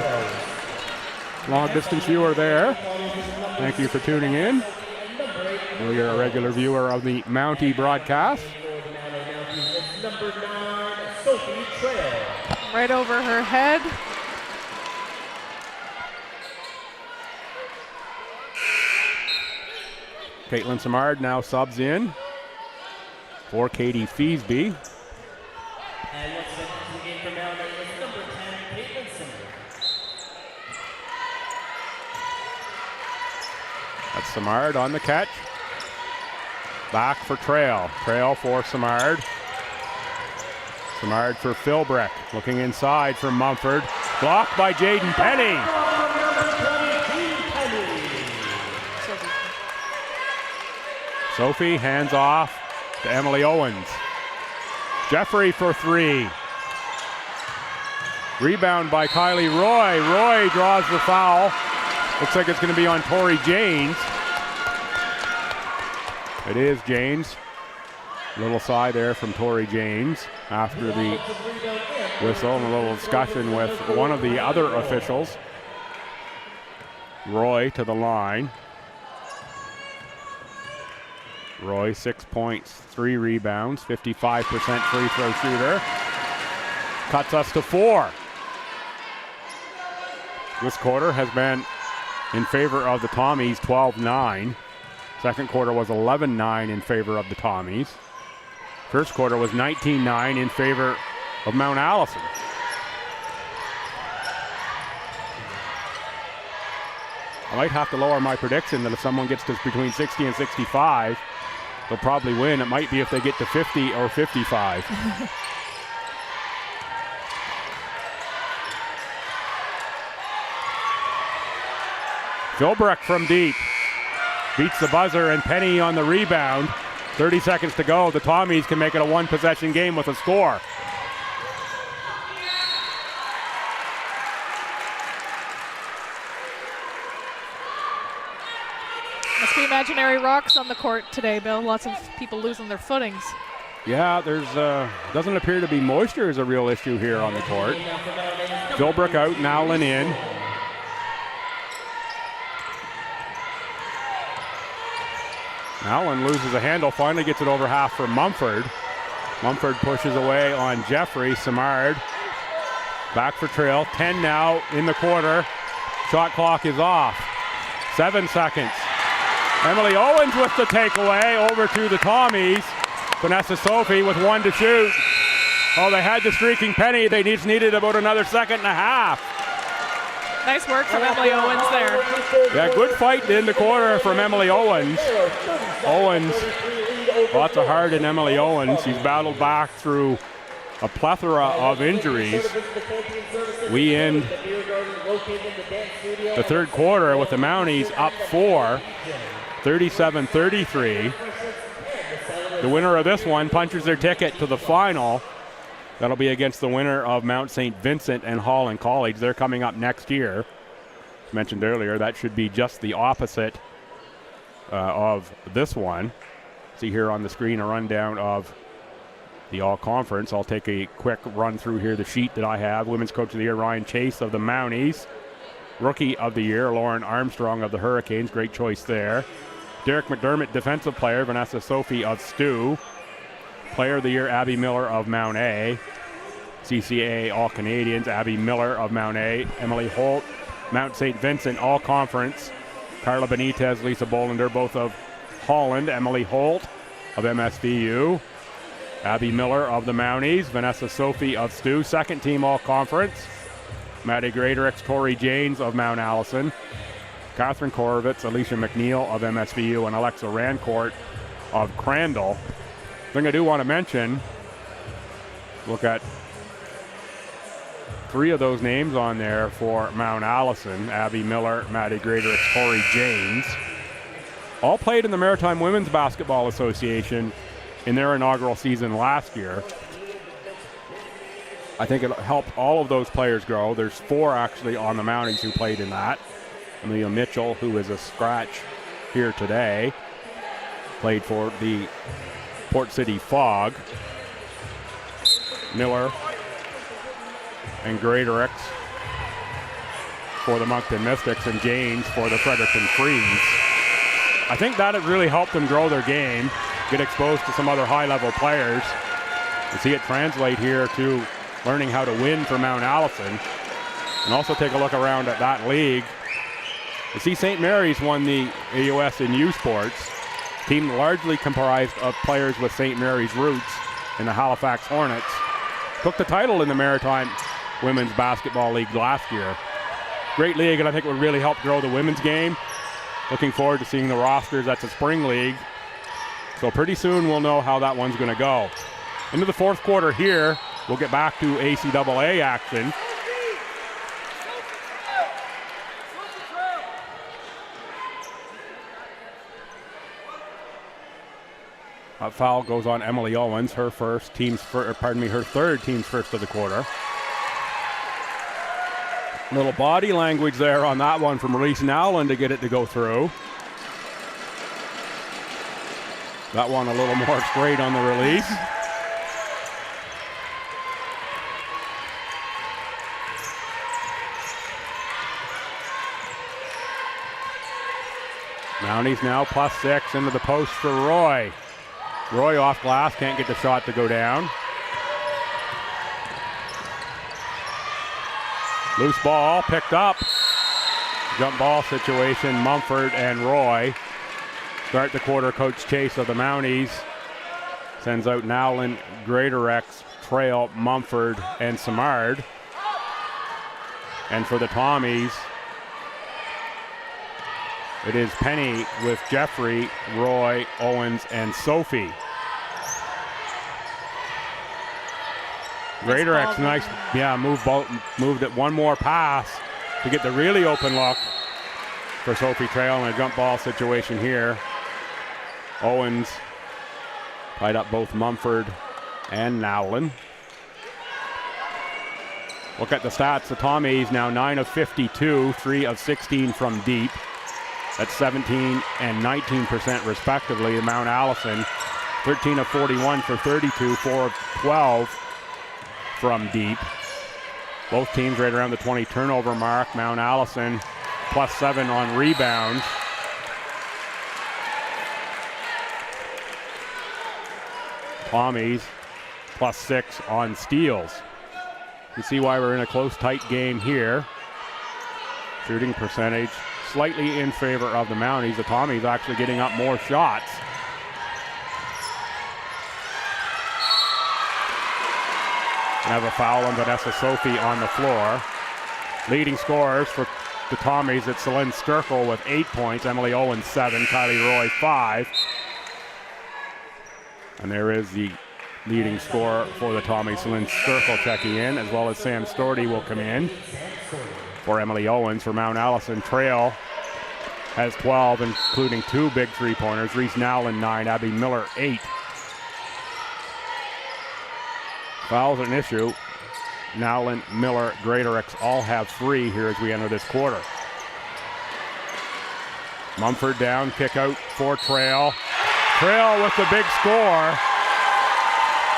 Long distance viewer there. Thank you for tuning in. Well, you're a regular viewer of the Mountie broadcast. Right over her head. Caitlin Samard now subs in for Katie Feesby. And what's the game for Mountain is number 10, Caitlin Samard. That's Samard on the catch. Back for Trail. Trail for Samard. Simard for Philbrick. Looking inside for Mumford. Blocked by Jaden Penny. Sophie hands off to Emily Owens. Jeffrey for 3. Rebound by Kylie Roy. Roy draws the foul. Looks like it's going to be on Tori Janes. It is Janes. Little sigh there from Tori Janes after the whistle and a little discussion with one of the other officials. Roy to the line. Roy, 6 points, 3 rebounds, 55% free throw shooter. Cuts us to 4. This quarter has been in favor of the Tommies, 12-9. Second quarter was 11-9 in favor of the Tommies. First quarter was 19-9 in favor of Mount Allison. I might have to lower my prediction that if someone gets to between 60 and 65, they'll probably win. It might be if they get to 50 or 55. Philbrick from deep. Beats the buzzer and Penny on the rebound. 30 seconds to go. The Tommies can make it a one-possession game with a score. Must be imaginary rocks on the court today, Bill. Lots of people losing their footings. Yeah, there's doesn't appear to be moisture is a real issue here on the court. Philbrick out and Allen in. Allen loses a handle, finally gets it over half for Mumford. Mumford pushes away on Jeffrey. Simard back for trail. 10 now in the quarter. Shot clock is off. 7 seconds. Emily Owens with the takeaway over to the Tommies. Vanessa Sophie with 1 to shoot. Oh, they had the streaking Penny. They just needed about another second and a half. Nice work from Emily Owens there. Yeah, good fight in the quarter from Emily Owens. Owens, lots of heart in Emily Owens. She's battled back through a plethora of injuries. We end the third quarter with the Mounties up 4, 37-33. The winner of this one punches their ticket to the final. That'll be against the winner of Mount St. Vincent and Holland College. They're coming up next year. As mentioned earlier, that should be just the opposite of this one. See here on the screen a rundown of the all-conference. I'll take a quick run through here the sheet that I have. Women's Coach of the Year, Ryan Chase of the Mounties. Rookie of the Year, Lauren Armstrong of the Hurricanes. Great choice there. Derek McDermott, Defensive Player, Vanessa Sophie of STU. Player of the Year, Abby Miller of Mount A. CCAA All-Canadians, Abby Miller of Mount A. Emily Holt, Mount St. Vincent All-Conference. Carla Benitez, Lisa Bolander, both of Holland. Emily Holt of MSVU. Abby Miller of the Mounties. Vanessa Sophie of STU, second team All-Conference. Maddie Greaterix, Tori Janes of Mount Allison. Catherine Korovitz, Alicia McNeil of MSVU, and Alexa Rancourt of Crandall. Thing I do want to mention, look at 3 of those names on there for Mount Allison. Abby Miller, Maddie Greaterix, Tori Janes. All played in the Maritime Women's Basketball Association in their inaugural season last year. I think it helped all of those players grow. There's 4 actually on the Mounties who played in that. Amelia Mitchell, who is a scratch here today, played for the Port City Fog. Miller and Greaterix for the Moncton Mystics, and James for the Fredericton Freeze. I think that has really helped them grow their game, get exposed to some other high-level players. You see it translate here to learning how to win for Mount Allison, and also take a look around at that league. You see St. Mary's won the AUS in U Sports. Team largely comprised of players with St. Mary's roots in the Halifax Hornets. Took the title in the Maritime Women's Basketball League last year. Great league, and I think it would really help grow the women's game. Looking forward to seeing the rosters at the Spring League. So pretty soon we'll know how that one's going to go. Into the fourth quarter here. we'll get back to ACAA action. A foul goes on Emily Owens, her third team's first of the quarter. Little body language there on that one from Reese Nowlin to get it to go through. That one a little more straight on the release. Mounties now +6 into the post for Roy. Roy off glass, can't get the shot to go down. Loose ball picked up. Jump ball situation, Mumford and Roy. Start the quarter, Coach Chase of the Mounties sends out Nowlin, Greatorex, Trail, Mumford, and Simard. And for the Tommies, it is Penny with Jeffrey, Roy, Owens, and Sophie. Greatorex, nice, moved it one more pass to get the really open look for Sophie Trail in a jump ball situation here. Owens tied up both Mumford and Nowlin. Look at the stats. The Tommies now 9 of 52, 3 of 16 from deep. That's 17 and 19% respectively. The Mount Allison, 13 of 41 for 32, 4 of 12 from deep. Both teams right around the 20 turnover mark. Mount Allison +7 on rebounds. Tommies +6 on steals. You see why we're in a close, tight game here. Shooting percentage slightly in favor of the Mounties. The Tommies actually getting up more shots. We have a foul on Vanessa Sophie on the floor. Leading scorers for the Tommies, it's Celine Sturkle with 8 points, Emily Owens 7, Kylie Roy 5. And there is the leading scorer for the Tommies, Celine Sturkle checking in, as well as Sam Storty will come in for Emily Owens. For Mount Allison, Trail has 12, including 2 big three-pointers. Reese Nowlin 9, Abby Miller 8. Fouls an issue. Nowlin, Miller, Greatorex all have 3 here as we enter this quarter. Mumford down, kick out for Trail. Trail with the big score.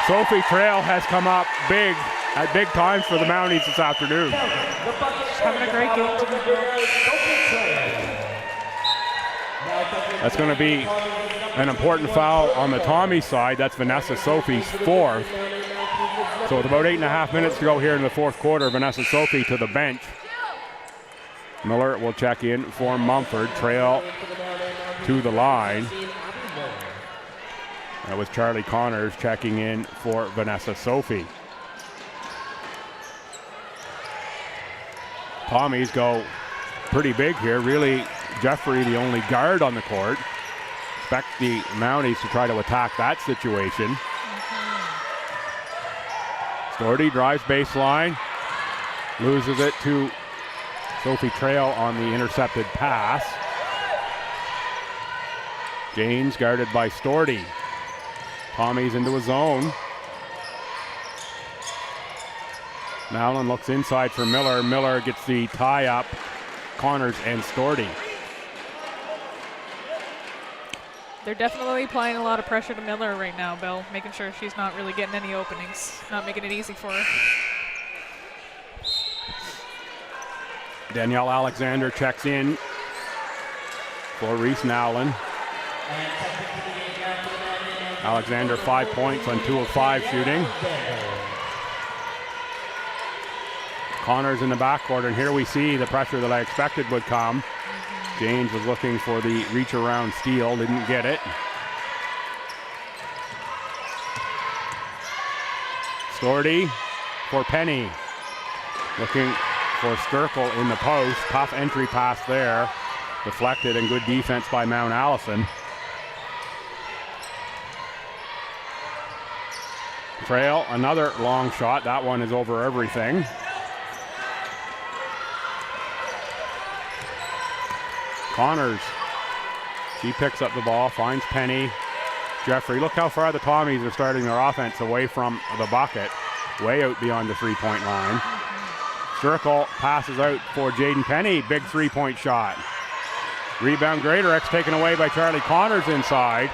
Sophie Trail has come up big at big times for the Mounties this afternoon. Having a great game. That's going to be an important foul on the Tommy side. That's Vanessa Sophie's 4th. So with about 8.5 minutes to go here in the fourth quarter, Vanessa Sophie to the bench. Miller will check in for Mumford. Trail to the line. That was Charlie Connors checking in for Vanessa Sophie. Tommies go pretty big here. Really, Jeffrey the only guard on the court. Expect the Mounties to try to attack that situation. Storty drives baseline, loses it to Sophie Trail on the intercepted pass. James guarded by Storty. Tommies into a zone. Nowlin looks inside for Miller. Miller gets the tie up. Connors and Storty. They're definitely applying a lot of pressure to Miller right now, Bill, making sure she's not really getting any openings, not making it easy for her. Danielle Alexander checks in for Reese Nowlin. Alexander 5 points on 2 of 5 shooting. Connors in the backcourt, and here we see the pressure that I expected would come. James was looking for the reach around steal, didn't get it. Storty for Penny. Looking for Sturkle in the post. Tough entry pass there. Deflected and good defense by Mount Allison. Trail, another long shot. That one is over everything. Connors, she picks up the ball, finds Penny. Jeffrey, look how far the Tommies are starting their offense away from the bucket, way out beyond the three-point line. Circle passes out for Jaden Penny, big three-point shot. Rebound Greatorex taken away by Charlie Connors inside.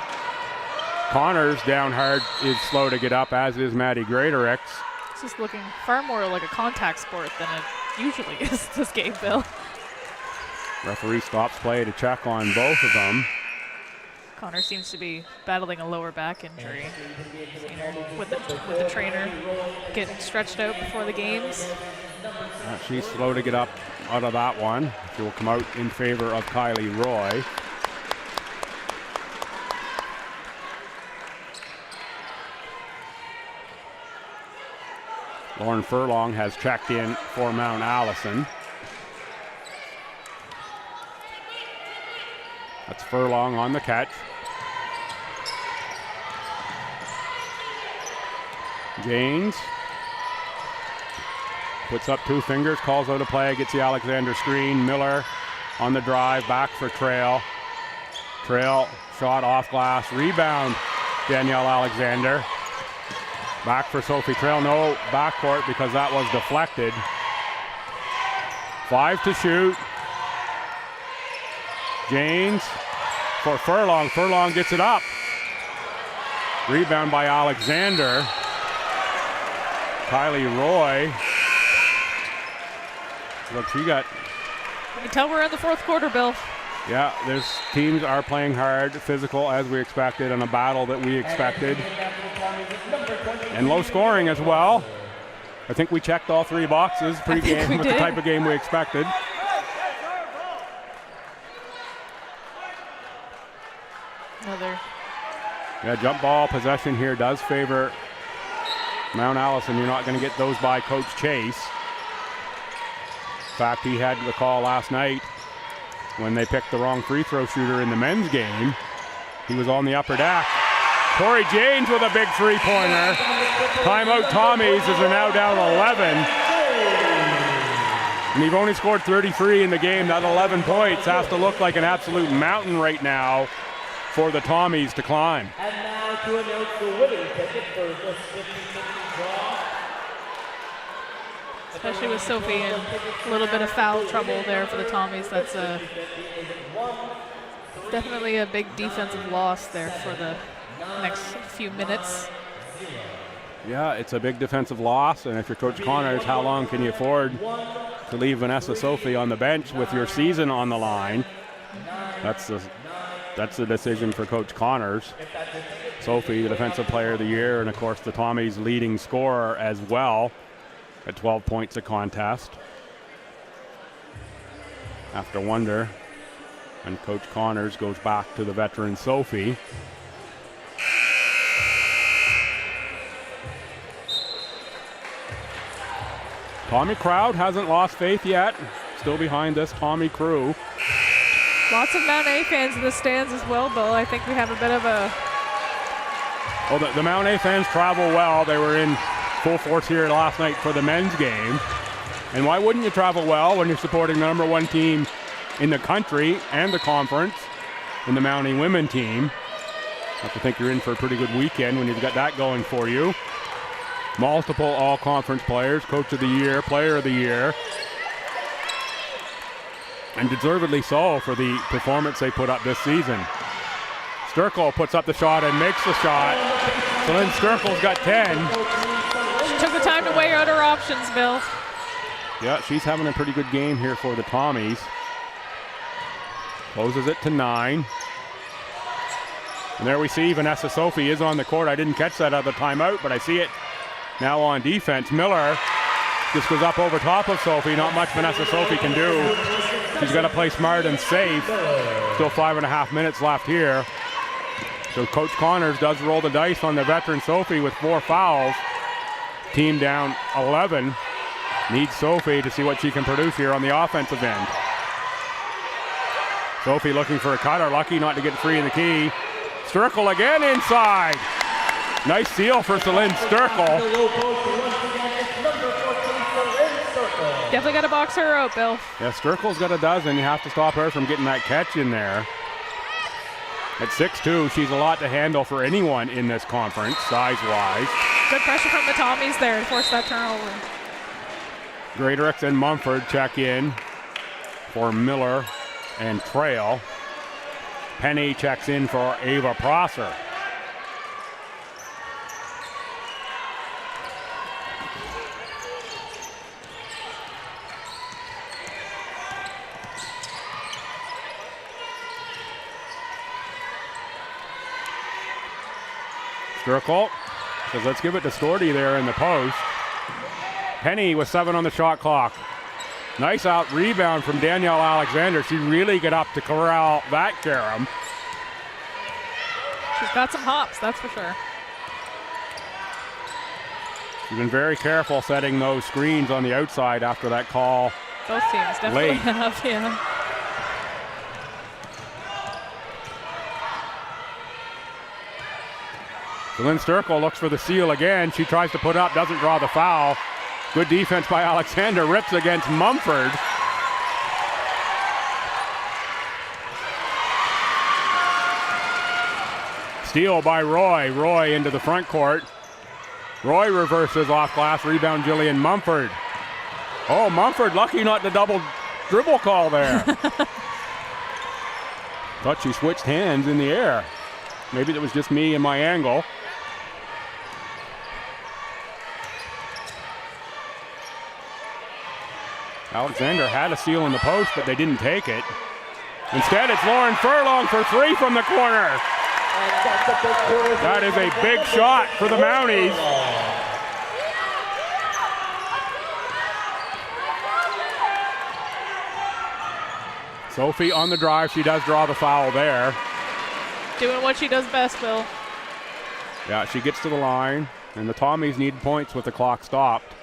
Connors down hard is slow to get up, as is Maddie Greatorex. This is looking far more like a contact sport than it usually is this game, Bill. Referee stops play to check on both of them. Connor seems to be battling a lower back injury. With the trainer getting stretched out before the games. She's slow to get up out of that one. She will come out in favor of Kylie Roy. Lauren Furlong has checked in for Mount Allison. That's Furlong on the catch. Janes puts up two fingers, calls out a play, gets the Alexander screen. Miller on the drive, back for Trail. Trail shot off glass, rebound Danielle Alexander. Back for Sophie Trail, no backcourt because that was deflected. 5 to shoot. Janes for Furlong. Furlong gets it up. Rebound by Alexander. Kylie Roy. Look, she got. You can tell we're in the fourth quarter, Bill. Yeah, this teams are playing hard, physical as we expected, and a battle that we expected. And low scoring as well. I think we checked all three boxes pre-game with the type of game we expected. Another. Yeah, jump ball possession here does favor Mount Allison. You're not going to get those by Coach Chase. In fact, he had the call last night when they picked the wrong free throw shooter in the men's game. He was on the upper deck. Tori Janes with a big three-pointer. Timeout Tommies as they're now down 11. And you've only scored 33 in the game. That 11 points has to look like an absolute mountain right now for the Tommies to climb. And now to announce the winning ticket for this 50-50 draw. Especially with Sophie and a little bit of foul trouble there for the Tommies. That's definitely a big defensive loss there for the next few minutes. Yeah, it's a big defensive loss, and if you're Coach Connors, how long can you afford to leave Vanessa Sophie on the bench with your season on the line? That's the decision for Coach Connors. Sophie, the defensive player of the year, and of course the Tommies' leading scorer as well at 12 points a contest. After wonder, and Coach Connors goes back to the veteran Sophie. Tommy crowd hasn't lost faith yet. Still behind this Tommy crew. Lots of Mount A fans in the stands as well, Bill. I think we have a bit of a... Well, the Mount A fans travel well. They were in full force here last night for the men's game. And why wouldn't you travel well when you're supporting the number one team in the country and the conference in the Mount A women team? I have to think you're in for a pretty good weekend when you've got that going for you. Multiple all-conference players, Coach of the Year, Player of the Year. And deservedly so for the performance they put up this season. Sturkle puts up the shot and makes the shot. So then Sturkle's got 10. She took the time to weigh out her options, Bill. Yeah, she's having a pretty good game here for the Tommies. Closes it to 9. And there we see Vanessa Sophie is on the court. I didn't catch that at the timeout, but I see it now on defense. Miller just goes up over top of Sophie. Not much Vanessa Sophie can do. She's got to play smart and safe. Still 5.5 minutes left here. So Coach Connors does roll the dice on the veteran Sophie with 4 fouls. Team down 11. Needs Sophie to see what she can produce here on the offensive end. Sophie looking for a cutter. Lucky not to get free in the key. Sturkle again inside. Nice seal for Celine Sturkle. The low post, once again, it's number 14, Celine Sturkle. Definitely got to box her out, Bill. Yeah, Sturkle's got a dozen. You have to stop her from getting that catch in there. At 6'2", she's a lot to handle for anyone in this conference, size-wise. Good pressure from the Tommies there to force that turnover. Greaterix and Mumford check in for Miller and Trail. Penny checks in for Ava Prosser. Sturkle says, let's give it to Storty there in the post. Penny with 7 on the shot clock. Nice out rebound from Danielle Alexander. She really got up to corral that carom. She's got some hops, that's for sure. She's been very careful setting those screens on the outside after that call. Both teams definitely Late. have, yeah. Lynn Sturkle looks for the seal again. She tries to put up, doesn't draw the foul. Good defense by Alexander, rips against Mumford. Steal by Roy. Roy into the front court. Roy reverses off glass, rebound Jillian Mumford. Oh, Mumford lucky not the double dribble call there. Thought she switched hands in the air. Maybe that was just me and my angle. Alexander had a steal in the post, but they didn't take it. Instead, it's Lauren Furlong for 3 from the corner. That is a big shot for the Mounties. Sophie on the drive. She does draw the foul there. Doing what she does best, Bill. Yeah, she gets to the line, and the Tommies need points with the clock stopped.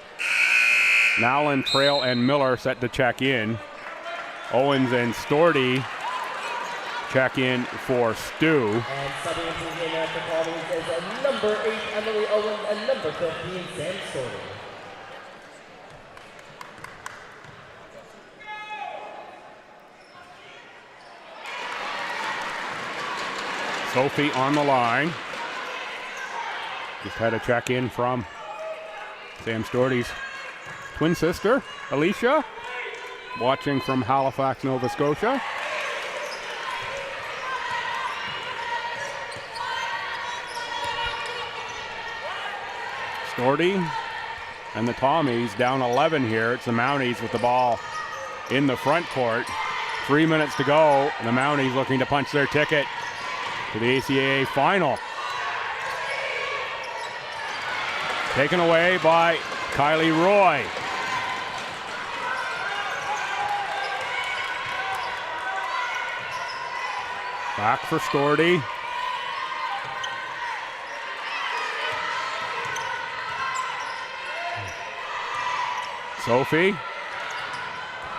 Nowlin, Trail, and Miller set to check in. Owens and Storty check in for Stu. And subbing into the game after calling is number 8, Emily Owens, and number 15, Sam Storty. Sophie on the line. Just had a check in from Sam Storty's twin sister, Alicia, watching from Halifax, Nova Scotia. Storty and the Tommies down 11 here. It's the Mounties with the ball in the front court. 3 minutes to go. The Mounties looking to punch their ticket to the ACAA final. Taken away by Kylie Roy. Back for Storty. Sophie.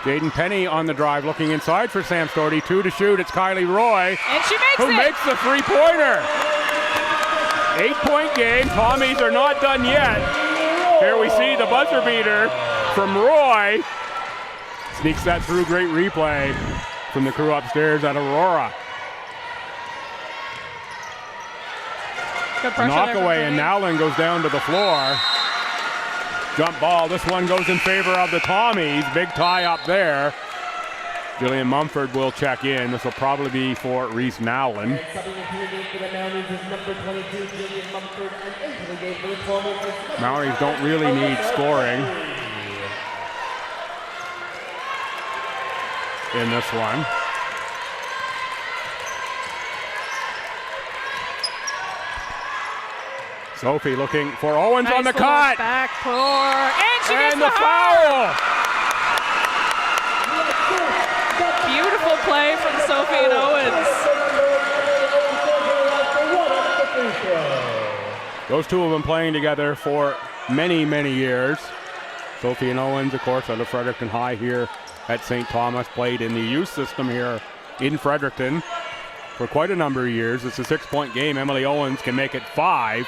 Jaden Penny on the drive, looking inside for Sam Storty. 2 to shoot. It's Kylie Roy. And she makes who it. makes the three-pointer. 8-point game. Tommies are not done yet. Here we see the buzzer beater from Roy. Sneaks that through. Great replay from the crew upstairs at Aurora. Knock away, and Nowlin goes down to the floor. Jump ball. This one goes in favor of the Tommies. Big tie up there. Jillian Mumford will check in. This will probably be for Reese Nowlin. And subbing into the game for the Mounties is number 22, Jillian Mumford, and into the game for the Tommies is Mounties don't really need scoring in this one. Sophie looking for Owens on the cut. Back pour. And she gets the foul. Beautiful play from Sophie and Owens. Those two have been playing together for many, many years. Sophie and Owens, of course, out of Fredericton High here at St. Thomas, played in the youth system here in Fredericton for quite a number of years. It's a 6-point game. Emily Owens can make it 5.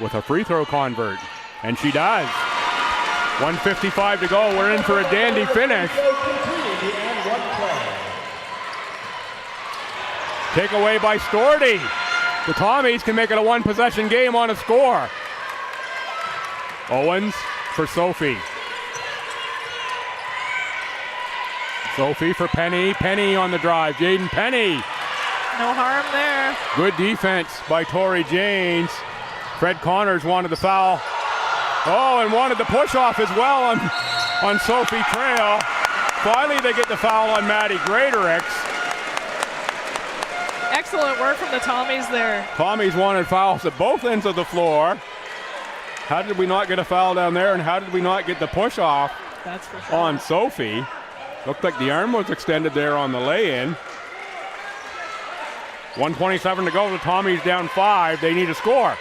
with a free throw convert. And she does. 1:55 to go. We're in for a dandy finish. Takeaway by Storty. The Tommies can make it a one-possession game on a score. Owens for Sophie. Sophie for Penny. Penny on the drive. Jaden Penny. No harm there. Good defense by Tori Janes. Fred Connors wanted the foul. Oh, and wanted the push off as well on Sophie Trail. Finally, they get the foul on Maddie Greaterix. Excellent work from the Tommies there. Tommies wanted fouls at both ends of the floor. How did we not get a foul down there, and how did we not get the push off That's for sure. on Sophie? Looked like the arm was extended there on the lay-in. 1:27 to go. The Tommies down 5. They need a score.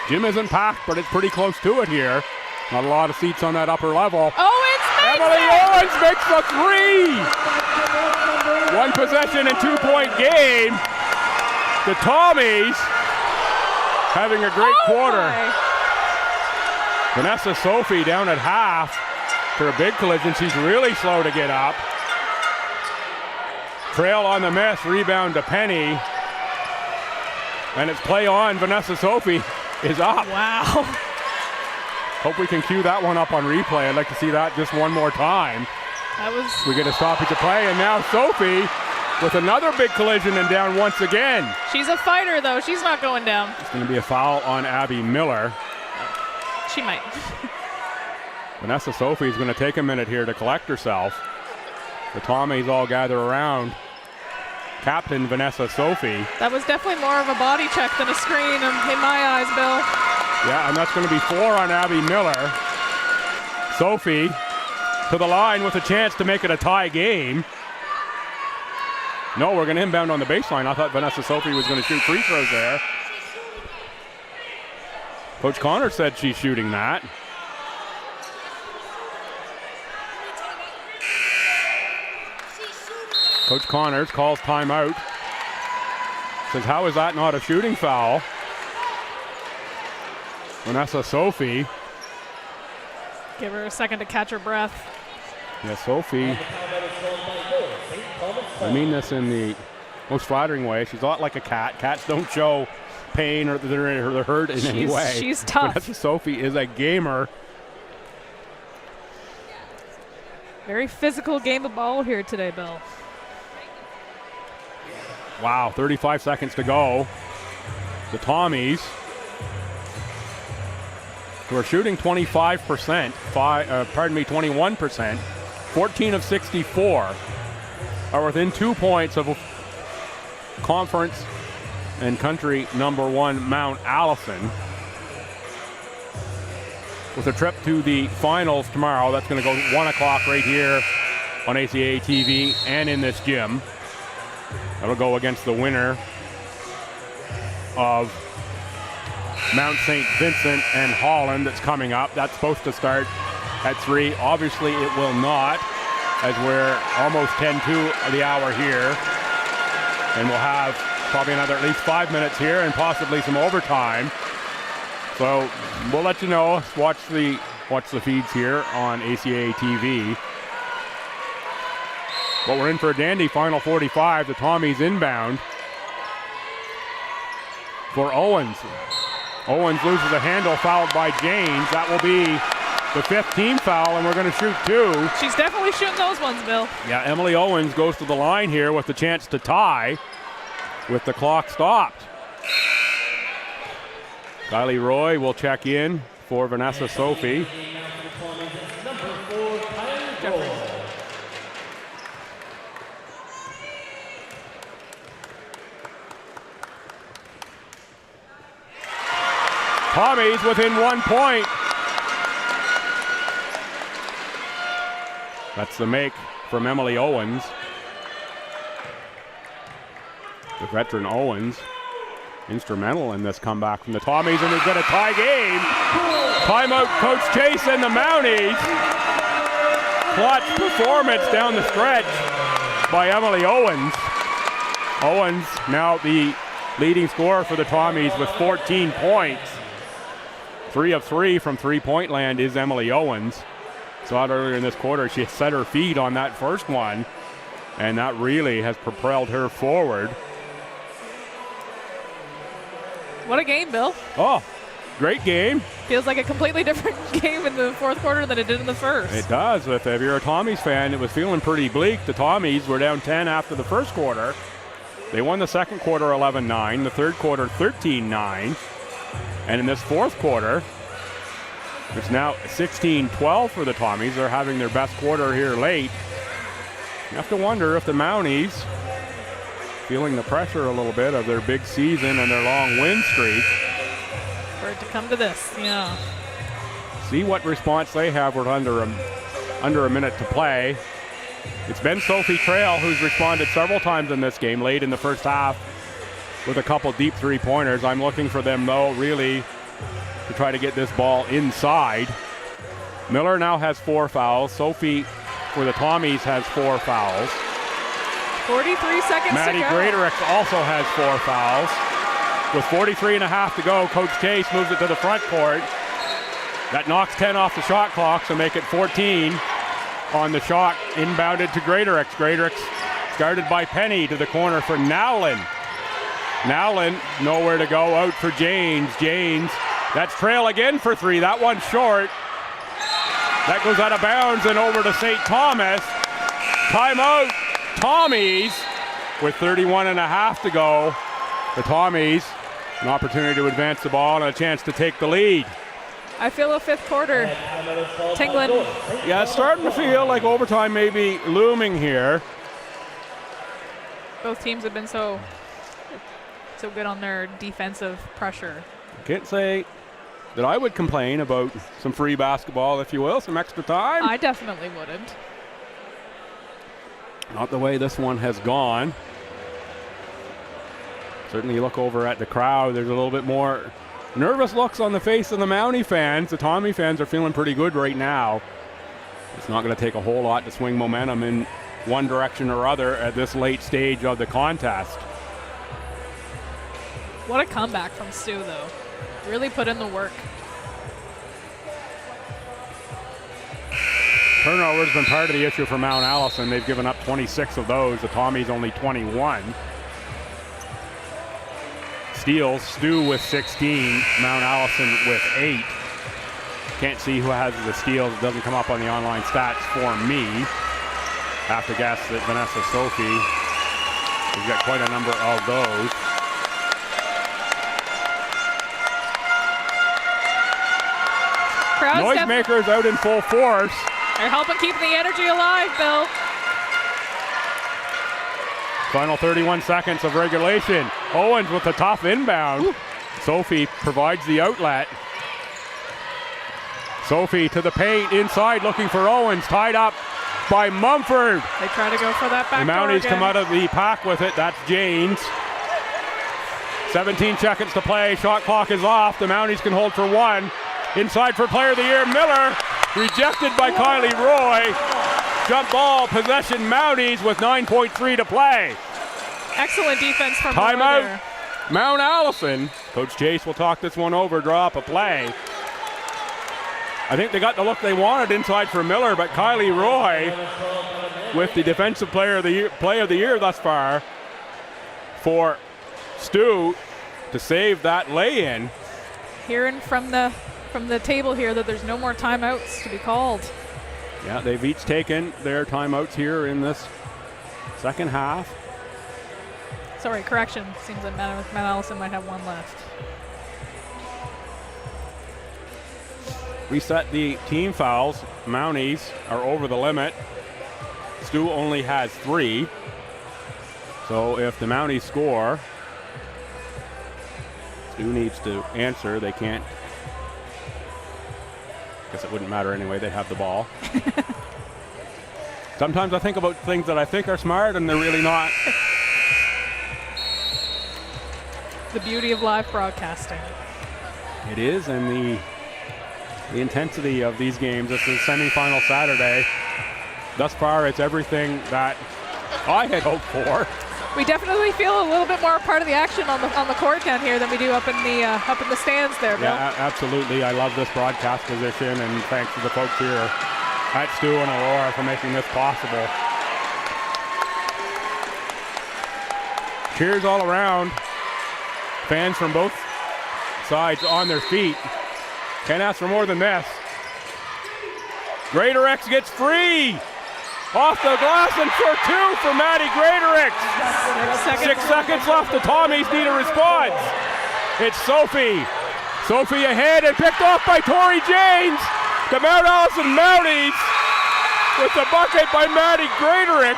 Gym isn't packed, but it's pretty close to it here. Not a lot of seats on that upper level. Owens makes Emily it! Owens makes the 3! One possession and 2-point game. The Tommies having a great quarter. My. Vanessa Sophie down at half for a big collision. She's really slow to get up. Trail on the miss, rebound to Penny. And it's play on. Vanessa Sophie is up. Wow. Hope we can cue that one up on replay. I'd like to see that just one more time. That was We get a stoppage of play, and now Sophie with another big collision and down once again. She's a fighter though. She's not going down. It's going to be a foul on Abby Miller. She might. Vanessa Sophie is going to take a minute here to collect herself. The Tommies all gather around Captain Vanessa Sophie. That was definitely more of a body check than a screen in my eyes, Bill. Yeah, and that's going to be 4 on Abby Miller. Sophie to the line with a chance to make it a tie game. No, we're going to inbound on the baseline. I thought Vanessa Sophie was going to shoot free throws there. Coach Connor said she's shooting that. Coach Connors calls timeout. Says, how is that not a shooting foul? Vanessa Sophie. Give her a second to catch her breath. Yeah, Sophie. I mean this in the most flattering way. She's a lot like a cat. Cats don't show pain or they're hurt in any way. She's tough. Vanessa Sophie is a gamer. Very physical game of ball here today, Bill. Wow, 35 seconds to go. The Tommies, who are shooting 25%, 21%, 14 of 64, are within 2 points of conference and country number 1 Mount Allison. With a trip to the finals tomorrow, that's going to go 1 o'clock right here on ACAA TV and in this gym. That'll go against the winner of Mount St. Vincent and Holland that's coming up. That's supposed to start at 3. Obviously, it will not, as we're almost 10 to the hour here. And we'll have probably another at least 5 minutes here and possibly some overtime. So we'll let you know. Watch the feeds here on ACAA TV. But we're in for a dandy final 45. The Tommies inbound for Owens. Owens loses a handle, fouled by James. That will be the 5th team foul, and we're going to shoot 2. She's definitely shooting those ones, Bill. Yeah, Emily Owens goes to the line here with the chance to tie with the clock stopped. Kylie Roy will check in for Vanessa Sophie. Tommies within 1 point. That's the make from Emily Owens. The veteran Owens, instrumental in this comeback from the Tommies, and we've got a tie game. Timeout, Coach Chase and the Mounties. Clutch performance down the stretch by Emily Owens. Owens now the leading scorer for the Tommies with 14 points. 3 of 3 from three-point land is Emily Owens. Saw it earlier in this quarter. She set her feet on that first one, and that really has propelled her forward. What a game, Bill. Oh, great game. Feels like a completely different game in the fourth quarter than it did in the first. It does. If you're a Tommies fan, it was feeling pretty bleak. The Tommies were down 10 after the first quarter. They won the second quarter 11-9, the third quarter 13-9. And in this fourth quarter, it's now 16-12 for the Tommies. They're having their best quarter here late. You have to wonder if the Mounties, feeling the pressure a little bit of their big season and their long win streak, for it to come to this, yeah. See what response they have with under a minute to play. It's been Sophie Trail who's responded several times in this game late in the first half with a couple deep three-pointers. I'm looking for them, though, really to try to get this ball inside. Miller now has 4 fouls. Sophie for the Tommies has 4 fouls. 43 seconds Maddie to go. Greaterix also has 4 fouls. With 43.5 to go, Coach Chase moves it to the front court. That knocks 10 off the shot clock, so make it 14 on the shot. Inbounded to Greaterix. Greaterix guarded by Penny to the corner for Nowlin. Nowlin nowhere to go, out for Janes. Janes, that's Trail again for 3. That one's short. That goes out of bounds and over to St. Thomas. Timeout, Tommies, with 31.5 to go. The Tommies, an opportunity to advance the ball and a chance to take the lead. I feel a fifth quarter tingling. Yeah, it's starting to feel like overtime may be looming here. Both teams have been so good on their defensive pressure. Can't say that I would complain about some free basketball, if you will, some extra time. I definitely wouldn't. Not the way this one has gone. Certainly you look over at the crowd, there's a little bit more nervous looks on the face of the Mountie fans. The Tommy fans are feeling pretty good right now. It's not going to take a whole lot to swing momentum in one direction or other at this late stage of the contest. What a comeback from Stu, though. Really put in the work. Turnover has been part of the issue for Mount Allison. They've given up 26 of those. The Tommies only 21. Steals, Stu with 16, Mount Allison with 8. Can't see who has the steals. It doesn't come up on the online stats for me. Have to guess that Vanessa Sophie has got quite a number of those. Noisemakers out in full force. They're helping keep the energy alive, Bill. Final 31 seconds of regulation. Owens with a tough inbound. Ooh. Sophie provides the outlet. Sophie to the paint inside looking for Owens. Tied up by Mumford. They try to go for that back door. The Mounties again. come out of the pack with it. That's Janes. 17 seconds to play. Shot clock is off. The Mounties can hold for 1. Inside for player of the year, Miller. Rejected by Kylie Roy. Jump ball, possession Mounties with 9.3 to play. Excellent defense from timeout. Mount Allison. Coach Chase will talk this one over, draw up a play. I think they got the look they wanted inside for Miller, but Kylie Roy with the defensive player of the year, play of the year thus far for Stu to save that lay-in. Hearing from the table here that there's no more timeouts to be called. Yeah, they've each taken their timeouts here in this second half. Sorry, correction. Seems like Mount Allison might have one left. Reset the team fouls. Mounties are over the limit. Stu only has 3. So if the Mounties score, Stu needs to answer. They can't. Guess it wouldn't matter anyway. They'd have the ball. Sometimes I think about things that I think are smart and they're really not. The beauty of live broadcasting. It is, and the intensity of these games. This is semifinal Saturday. Thus far, it's everything that I had hoped for. We definitely feel a little bit more part of the action on the court down here than we do up in the stands there, Bill. Yeah, absolutely. I love this broadcast position, and thanks to the folks here at STU and Aurora for making this possible. Cheers all around. Fans from both sides on their feet. Can't ask for more than this. Greatorex gets free. Off the glass and for two for Maddie Greatorex. 6 seconds left. The Tommies need a response. It's Sophie. Sophie ahead and picked off by Tori James. The Mount Allison Mounties with the bucket by Maddie Greatorex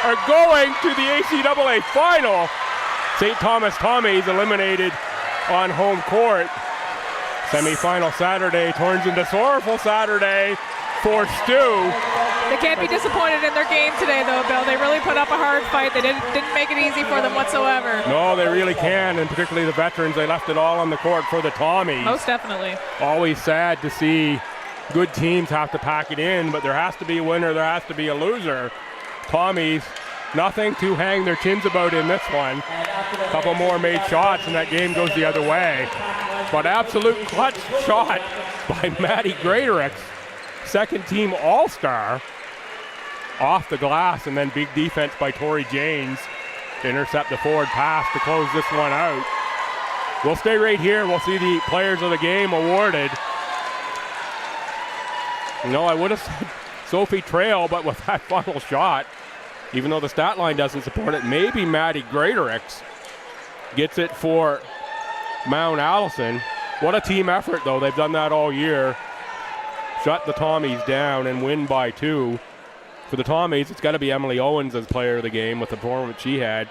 are going to the ACAA final. St. Thomas Tommies eliminated on home court. Semi-final Saturday turns into sorrowful Saturday for STU. They can't be disappointed in their game today, though, Bill. They really put up a hard fight. They didn't make it easy for them whatsoever. No, they really can, and particularly the veterans. They left it all on the court for the Tommies. Most definitely. Always sad to see good teams have to pack it in, but there has to be a winner, there has to be a loser. Tommies, nothing to hang their chins about in this one. A couple more made shots, and that game goes the other way. But absolute clutch shot by Maddie Greatorex, second team All-Star, off the glass, and then big defense by Tori James to intercept the forward pass to close this one out. We'll stay right here. We'll see the players of the game awarded. You know, I would have said Sophie Trail, but with that final shot, even though the stat line doesn't support it, maybe Maddie Greatorex gets it for Mount Allison. What a team effort, though. They've done that all year. Shut the Tommies down and win by 2. For the Tommies, it's got to be Emily Owens as player of the game with the performance she had.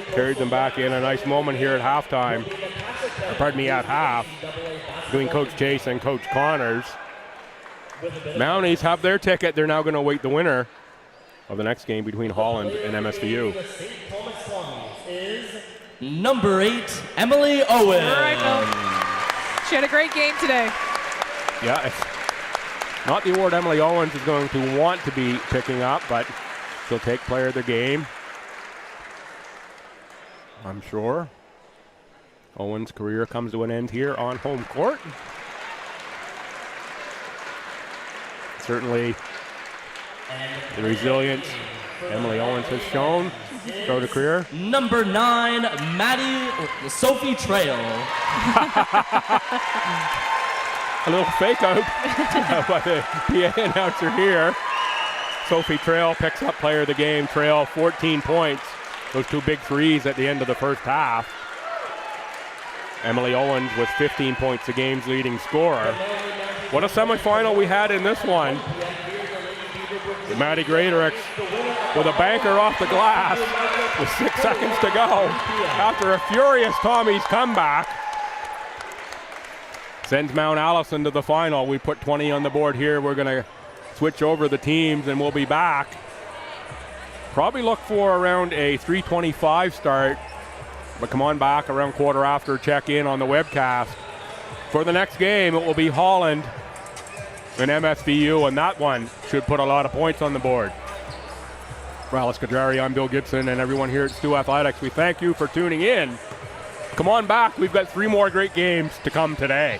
Carried them back in. A nice moment here at halftime. Or pardon me, at half, between Coach Chase and Coach Connors. Mounties have their ticket. They're now going to await the winner of the next game between Holland and MSVU. Number 8, Emily Owen. All right, Bill. She had a great game today. Yeah, it's not the award Emily Owens is going to want to be picking up, but she'll take player of the game, I'm sure. Owens' career comes to an end here on home court. Certainly the resilience Emily Owens has shown throughout her career. Number 9, Sophie Trail. A little fake out by the PA announcer here. Sophie Trail picks up player of the game. Trail 14 points. Those 2 big threes at the end of the first half. Emily Owens with 15 points, the game's leading scorer. What a semifinal we had in this one. Maddie Greatorex with a banker off the glass with 6 seconds to go after a furious Tommies comeback. Sends Mount Allison to the final. We put 20 on the board here. We're going to switch over the teams and we'll be back. Probably look for around a 3:25 start, but come on back around quarter after, check in on the webcast. For the next game, it will be Holland and MSVU, and that one should put a lot of points on the board. For Alice Kajari, I'm Bill Gibson, and everyone here at STU Athletics, we thank you for tuning in. Come on back. We've got 3 more great games to come today.